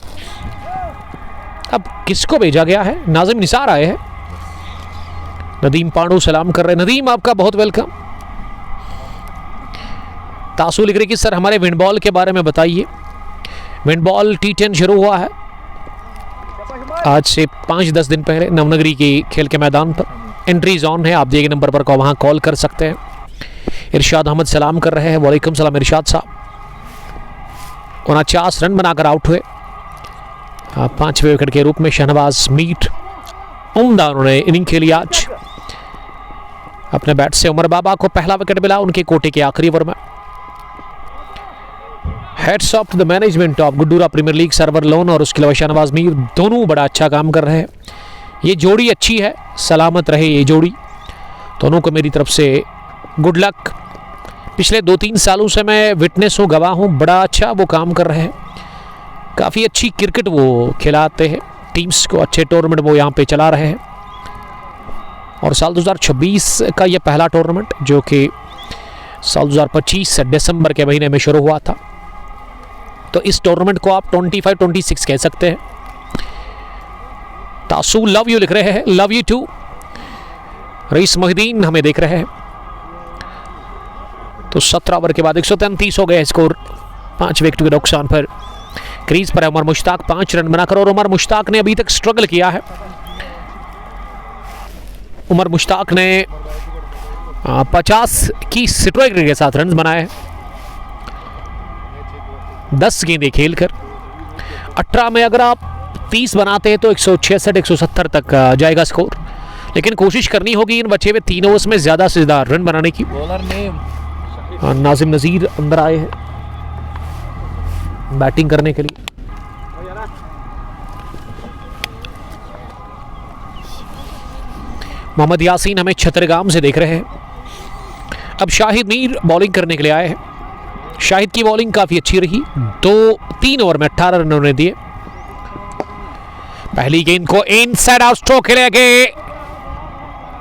अब किसको भेजा गया है? नाजिम निसार आए हैं। नदीम पांडू सलाम कर रहे हैं। नदीम आपका बहुत वेलकम। तासु लिख रहे कि सर हमारे विंड बॉल के बारे में बताइए। विंड बॉल T10 शुरू हुआ है आज से 5-10 दिन पहले नवनगरी के खेल के मैदान पर। एंट्रीज ऑन है, आप दिए गए नंबर पर को वहाँ कॉल कर सकते हैं। इरशाद अहमद सलाम कर रहे हैं। वालेकुम सलाम इरशाद साहब। 49 रन बनाकर आउट हुए 5वें विकेट के रूप में। शहनवाज मीर उम्दा उन्होंने इनिंग खेली आज अपने बैट से। उमर बाबा को पहला विकेट मिला उनके कोटे के आखिरी ओवर में। Heads of the management of Guddura premier league, Sarwar Lone और उसके अलावा शहनवाज मीर दोनों बड़ा अच्छा काम कर रहे हैं। ये जोड़ी अच्छी है, सलामत रहे ये जोड़ी। दोनों को मेरी तरफ से गुड लक। पिछले 2-3 सालों से मैं विटनेस हूँ, गवाह हूँ, बड़ा अच्छा वो काम कर रहे हैं। काफ़ी अच्छी क्रिकेट वो खिलाते हैं टीम्स को, अच्छे टूर्नामेंट वो यहाँ पे चला रहे हैं। और साल 2026 का ये पहला टूर्नामेंट जो कि साल 2025 दिसंबर के महीने में शुरू हुआ था, तो इस टूर्नामेंट को आप 25-26 कह सकते हैं। तासु लव यू लिख रहे हैं। Love you too. Rais Mohiuddin हमें देख रहे हैं। तो 17 ओवर के बाद 133 हो गए स्कोर 5 विकेट के नुकसान पर। क्रीज पर उमर मुश्ताक 5 रन बनाकर, और उमर मुश्ताक ने अभी तक स्ट्रगल किया है। उमर मुश्ताक ने 50 की स्ट्राइक रेट के साथ रन बनाए हैं 10 गेंदें खेलकर। 18 में अगर आप 30 बनाते हैं तो 166-170 तक जाएगा स्कोर, लेकिन कोशिश करनी होगी इन बचे हुए 3 ओवर्स में ज़्यादा से ज़्यादा रन बनाने की। बॉलर नेम नाजिम नज़ीर अंदर आए हैं बैटिंग करने के लिए। मोहम्मद यासीन हमें छतरगाम से देख रहे हैं। अब शाहिद मीर बॉलिंग करने के लिए आए हैं। शाहिद की बॉलिंग काफ़ी अच्छी रही, 2-3 ओवर में 18 रन उन्होंने दिए। पहली गेंद को इनसाइड आउट स्ट्रोक खेले गए,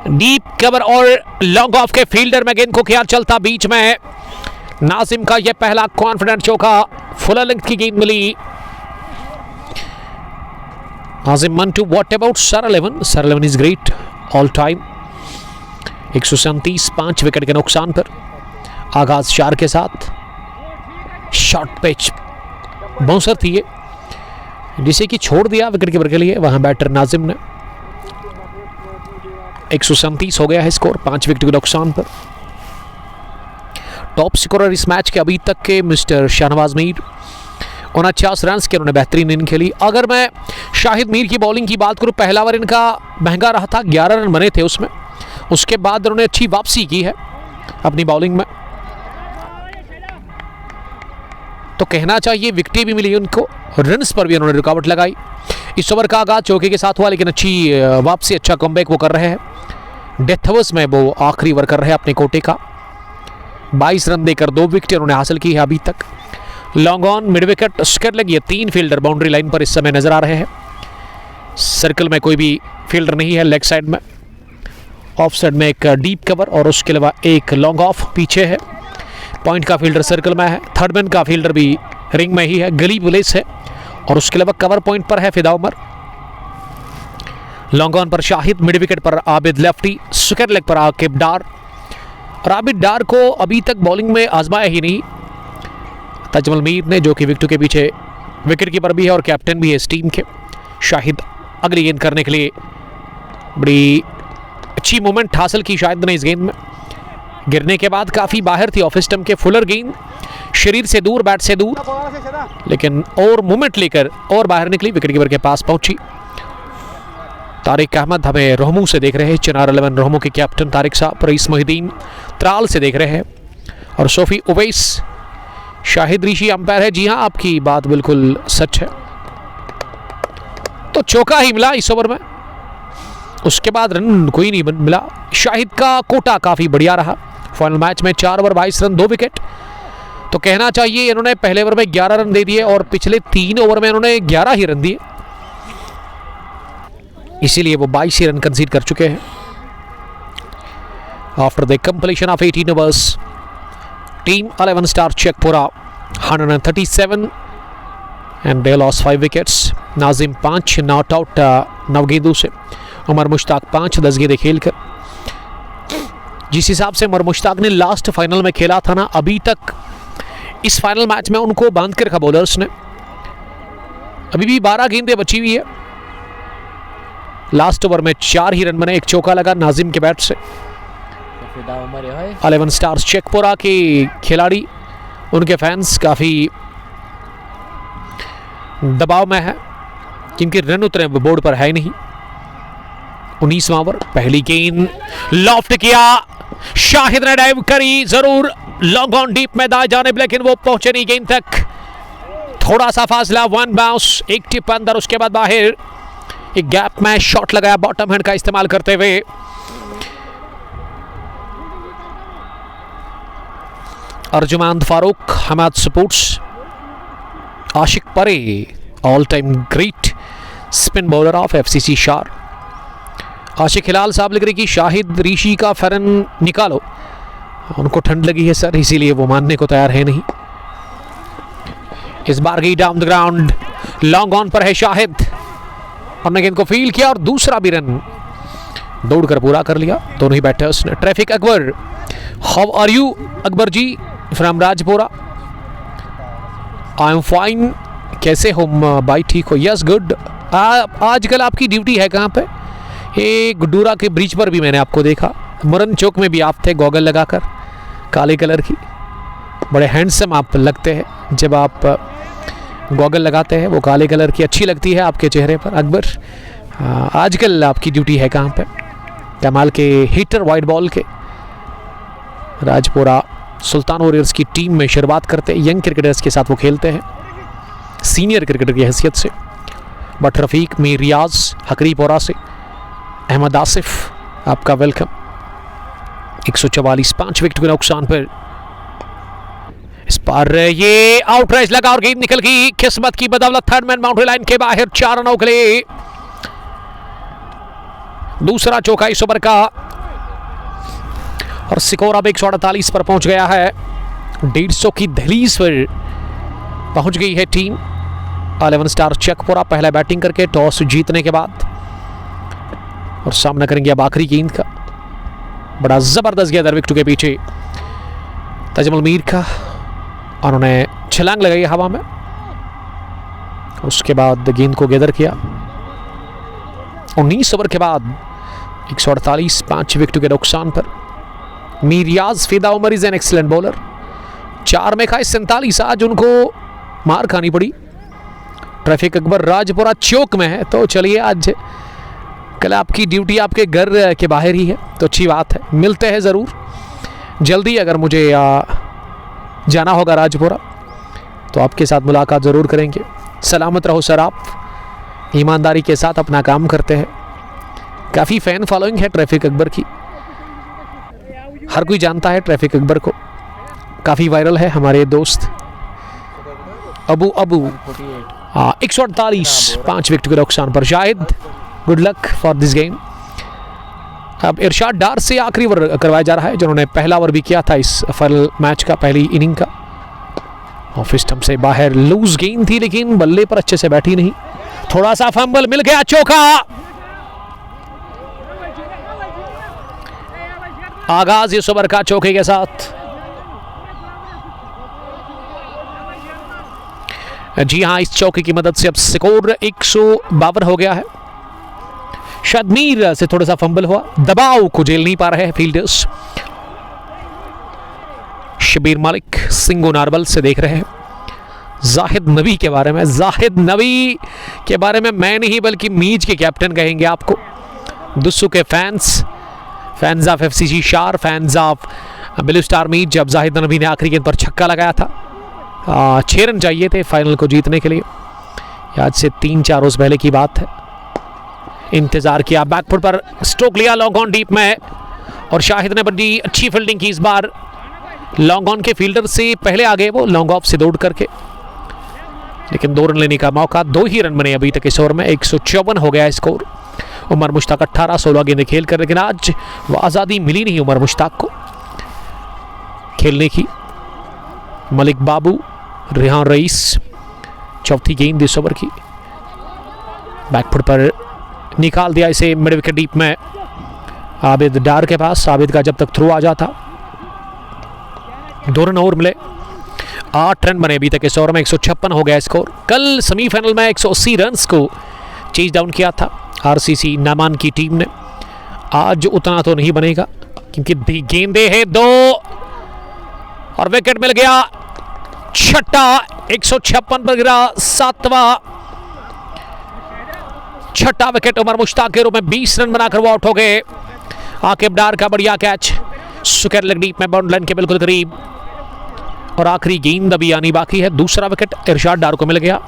डीप कवर और लॉन्ग ऑफ के फील्डर में गेंद को ख्याल चलता बीच में। नाजिम का यह पहला कॉन्फिडेंट चौका, फुल लेंथ की गेंद मिली। Nazim 1-2। What about sir 11? Sir 11 is great all time. 137 5 wicket के नुकसान पर। आगाज 4 के साथ शॉर्ट पिच बाउंसर थी ये, जिसे कि छोड़ दिया विकेट कीपर के लिए वहां बैटर नाजिम ने। 137 हो गया है स्कोर 5 विकेट के नुकसान पर। टॉप स्कोरर इस मैच के अभी तक के मिस्टर शहनवाज मीर 49 रन के उन्होंने बेहतरीन इनिंग खेली। अगर मैं शाहिद मीर की बॉलिंग की बात करूं, पहला ओवर इनका महंगा रहा था, 11 रन बने थे उसमें। उसके बाद उन्होंने अच्छी वापसी की है अपनी बॉलिंग में, तो कहना चाहिए विकेटें भी मिली उनको, रन्स पर भी उन्होंने रुकावट लगाई। इस ओवर का आगाज चौके के साथ हुआ, लेकिन अच्छी वापसी, अच्छा कमबैक वो कर रहे हैं। डेथ ओवर्स में वो आखिरी ओवर कर रहे हैं अपने कोटे का। 22 रन देकर 2 विकेटें उन्होंने हासिल की है अभी तक। Long on, mid wicket, square leg, ये 3 फील्डर बाउंड्री लाइन पर इस समय नजर आ रहे हैं। सर्कल में कोई भी फील्डर नहीं है। लेग साइड में, ऑफ साइड में एक डीप कवर और उसके अलावा एक लॉन्ग ऑफ पीछे है। पॉइंट का फील्डर सर्कल में है, थर्ड मैन का फील्डर भी रिंग में ही है, गली पुलिस है, और उसके अलावा कवर पॉइंट पर है फिदा उमर। लॉन्ग ऑन पर शाहिद, मिड विकेट पर आबिद लेफ्टी, स्क्वायर लेग पर आकिब डार। और आबिद डार को अभी तक बॉलिंग में आजमाया ही नहीं तजमल मीर ने, जो कि विकेट के पीछे विकेट कीपर भी है और कैप्टन भी है इस टीम के। शाहिद अगली गेंद करने के लिए बड़ी अच्छी मोमेंट हासिल की शाहिद ने इस गेंद में। गिरने के बाद काफ़ी बाहर थी ऑफ स्टंप के, फुलर गेंद शरीर से दूर, बैट से दूर, लेकिन और मोमेंट लेकर और बाहर निकली, विकेट कीपर के पास पहुंची। तारिक अहमद हमें रोहमू से देख रहे हैं, चिनार 11 रोहमू के कैप्टन तारिक साहब, रईस मोहिद्दीन त्राल से देख रहे हैं, और सोफी उवैस। शाहिद ऋषि अंपायर है। जी हाँ, आपकी बात बिल्कुल सच है। तो चौका ही मिला इस ओवर में, उसके बाद रन कोई नहीं मिला। शाहिद का कोटा काफ़ी बढ़िया रहा। फाइनल मैच में 4 ओवर 22 रन 2 विकेट। तो कहना चाहिए इन्होंने पहले ओवर में 11 रन दे दिए और पिछले 3 ओवर में इन्होंने 11 ही रन दिए, इसीलिए वो 22 ही रन कंसीड कर चुके हैं। After the completion of 18 overs, team 11 star Chekpura 137 and they lost 5 wickets. Nazim 5 not out 9 गेंदों से, उमर मुश्ताक 5 10 गेंदें खेलकर। जिस हिसाब से उमर मुश्ताक ने लास्ट फाइनल में खेला था ना, अभी तक इस फाइनल मैच में उनको बांध के रखा बॉलर्स ने। अभी भी 12 गेंदें बची हुई है। लास्ट ओवर में 4 ही रन बने, एक चौका लगा नाजिम के बैट से। 11 स्टार्स चेकपुरा के खिलाड़ी, उनके फैंस काफ़ी दबाव में है क्योंकि रन उतरे बोर्ड पर है नहीं। 19वां ओवर, पहली गेंद लॉफ्ट किया, शाहिद ने डाइव करी, जरूर लॉन्ग ऑन डीप में दाएं जाने, लेकिन वो पहुंचे नहीं गेंद तक। थोड़ा सा फासला, 1 बाउंस, एक टिप अंदर, उसके बाद बाहर। एक गैप में शॉट लगाया बॉटम हैंड का इस्तेमाल करते हुए। अर्जुमान फारूक, हमाद स्पोर्ट्स, आशिक परे, all time great spin bowler of FCC शार। आशिक हिलाल साहब लिख रहे कि शाहिद ऋषि का फरन निकालो, उनको ठंड लगी है सर, इसीलिए वो मानने को तैयार है नहीं। इस बार गई down the ground, long on पर है शाहिद, हमने गेंद को फील किया और दूसरा भी रन दौड़कर पूरा कर लिया दोनों ही बैटर्स ने। Traffic Akbar, how are you Akbar ji from Rajpura? I am fine, कैसे हो भाई? ठीक हो? Yes good. आजकल आपकी ड्यूटी है कहाँ पे? ये गुड्डूरा के ब्रिज पर भी मैंने आपको देखा, मुरन चौक में भी आप थे गॉगल लगाकर काले कलर की, बड़े हैंडसम आप लगते हैं जब आप गॉगल लगाते हैं, वो काले कलर की अच्छी लगती है आपके चेहरे पर। अकबर, आजकल आपकी ड्यूटी है कहाँ पे? कमाल के हिटर वाइट बॉल के, राजपुरा सुल्तान वॉरियर्स की टीम में शुरुआत करते हैं, यंग क्रिकेटर्स के साथ वो खेलते हैं सीनियर क्रिकेटर की हैसियत से। बट रफ़ीक मीर रियाज हकरीपोरा से, अहमद आसिफ, आपका वेलकम। 144, 5 विकेट के नुकसान पर इस पर ये आउट रेस लगा और गेंद निकल गई किस्मत की बदौलत। थर्ड मैन बाउंड्री लाइन के बाहर, 4 रनों के लिए दूसरा चौका इस ओवर का, और स्कोर अब 148 पर पहुंच गया है। 150 की दहलीज पर पहुंच गई है टीम 11 स्टार चेकपुरा, पहला बैटिंग करके टॉस जीतने के बाद, और सामना करेंगे अब आखिरी गेंद का। बड़ा जबरदस्त गेंद विकेट के पीछे तजमल मीर का, और उन्होंने छलांग लगाई हवा में, उसके बाद गेंद को गैदर किया। 19 ओवर के बाद 148, 5 विकेट के नुकसान पर। मीरियाज Fida Umar is an excellent bowler, 4 में खाए 47, आज उनको मार खानी पड़ी। ट्रैफिक अकबर राजपुरा चौक में है, तो चलिए आज कल आपकी ड्यूटी आपके घर के बाहर ही है, तो अच्छी बात है। मिलते हैं ज़रूर जल्दी, अगर मुझे जाना होगा राजपुरा तो आपके साथ मुलाकात ज़रूर करेंगे। सलामत रहो सर, आप ईमानदारी के साथ अपना काम करते हैं। काफ़ी फ़ैन फॉलोइंग है ट्रैफिक अकबर की, हर कोई जानता है ट्रैफिक अकबर को, काफ़ी वायरल है हमारे दोस्त अबू 148, 5 विकेट के नुकसान पर। Shahid, good luck for this game. अब इरशाद डार से आखिरी ओवर करवाया जा रहा है, जिन्होंने पहला ओवर भी किया था इस फाइनल मैच का, पहली इनिंग का। ऑफ स्टंप से बाहर लूज गेंद थी, लेकिन बल्ले पर अच्छे से बैठी नहीं। थोड़ा सा फंबल मिल गया, चौका। आगाज इस ओवर का चौके के साथ। जी हां, इस चौके की मदद से अब स्कोर 152 हो गया है। शायद मीर से थोड़ा सा फंबल हुआ, दबाव को झेल नहीं पा रहे हैं फील्डर्स। शबीर मालिक सिंगो नार्बल से देख रहे हैं। जाहिद नबी के बारे में, जाहिद नबी के बारे में मैं नहीं बल्कि मीज के कैप्टन कहेंगे आपको। दुस्सू के फैंस ऑफ एफसीजी शार, फैंस ऑफ ब्लू स्टार मीज। जब जाहिद नबी ने आखिरी गेंद पर छक्का लगाया था, 6 रन चाहिए थे फाइनल को जीतने के लिए। आज से 3-4 रोज पहले की बात है। इंतजार किया, बैकफुट पर स्ट्रोक लिया लॉन्ग ऑन डीप में, और शाहिद ने बड़ी अच्छी फील्डिंग की इस बार। लॉन्ग ऑन के फील्डर से पहले आ गए वो लॉन्ग ऑफ से दौड़ करके, लेकिन 2 रन लेने का मौका। 2 ही रन बने अभी तक इस ओवर में। 154 हो गया स्कोर। उमर मुश्ताक 18-16 गेंदें खेल कर, लेकिन आज वो आज़ादी मिली नहीं उमर मुश्ताक को खेलने की। मलिक बाबू, रेहान रईस, चौथी गेंद इस ओवर की। बैकफुट पर निकाल दिया इसे मिड विकेट डीप में आबिद डार के पास। आबिद का जब तक थ्रो आ जाता। 2 रन और मिले। 8 रन बने अभी तक इस ओवर में। 156 हो गया स्कोर। कल सेमीफाइनल में 180 रन को चेज डाउन किया था आरसीसी नामान की टीम ने। आज उतना तो नहीं बनेगा, क्योंकि गेंदे हैं 2 और विकेट मिल गया। छठा 156 पर गिरा, 7वां छठा विकेट उमर मुश्ताक के रूप में। 20 रन बनाकर वो आउट हो गए। आकिब डार का बढ़िया कैच, सुकेर लेग डीप में बाउंड लाइन के बिल्कुल करीब, और आखिरी गेंद अभी आनी बाकी है। दूसरा विकेट इरशाद डार को मिल गया।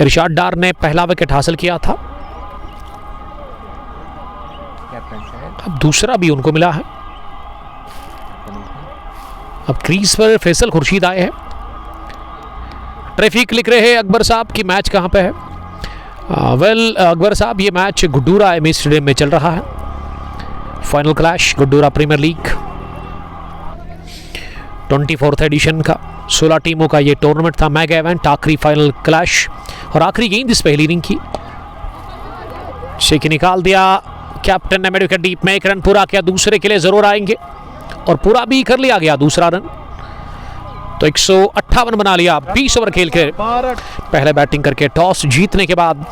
इरशाद डार ने पहला विकेट हासिल किया था, अब दूसरा भी उनको मिला है। अब क्रीज पर फैसल खुर्शीद आए हैं। ट्रैफिक लिख रहे हैं अकबर साहब की मैच कहां पे है। वेल अकबर साहब, ये मैच गुड्डूरा एमए स्टेडियम में चल रहा है। Final clash Guddura premier league 24th edition का 16 टीमों का ये टूर्नामेंट था, मेगा इवेंट। आखिरी फाइनल क्लैश और आखिरी गेंद इस पहली इनिंग की। शेखी निकाल दिया, कैप्टन ने मिड विकेट डीप में 1 रन पूरा किया। दूसरे के लिए जरूर आएंगे, और पूरा भी कर लिया गया दूसरा रन। तो 158 बना लिया 20 ओवर खेल कर। पहले बैटिंग करके टॉस जीतने के बाद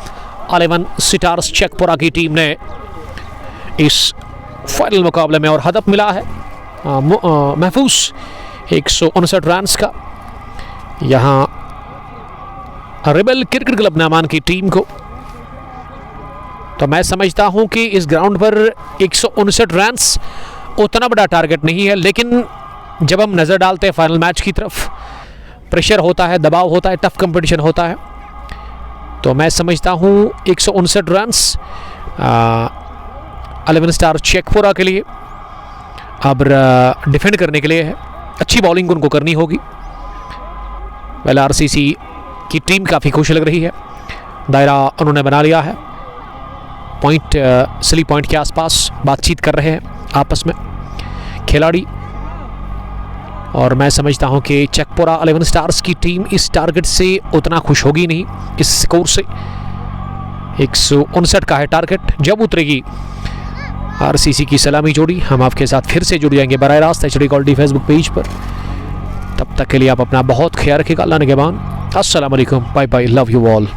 11 सिटार्स चेकपुरा की टीम ने इस फाइनल मुकाबले में और हदफ मिला है महफूज 159 रन का यहां रिबल क्रिकेट क्लब नामान की टीम को। तो मैं समझता हूं कि इस ग्राउंड पर 159 रन उतना बड़ा टारगेट नहीं है, लेकिन जब हम नज़र डालते हैं फाइनल मैच की तरफ, प्रेशर होता है, दबाव होता है, टफ कंपटीशन होता है, तो मैं समझता हूं 159 रन 11 स्टार चेकपुरा के लिए अब डिफेंड करने के लिए है। अच्छी बॉलिंग उनको करनी होगी। वेल आरसीसी की टीम काफ़ी खुश लग रही है। दायरा उन्होंने बना लिया है। पॉइंट स्ली पॉइंट के आसपास बातचीत कर रहे हैं आपस में खिलाड़ी, और मैं समझता हूं कि चेकपुरा 11 स्टार्स की टीम इस टारगेट से उतना खुश होगी नहीं। इस स्कोर से 159 का है टारगेट। जब उतरेगी आरसीसी की सलामी जोड़ी, हम आपके साथ फिर से जुड़ जाएंगे बराह रास्त एचडी क्वालिटी फेसबुक पेज पर। तब तक के लिए आप अपना बहुत ख्याल रखिएगा। अल्लाह निगहबान। अस्सलाम वालेकुम, bye bye, love you all.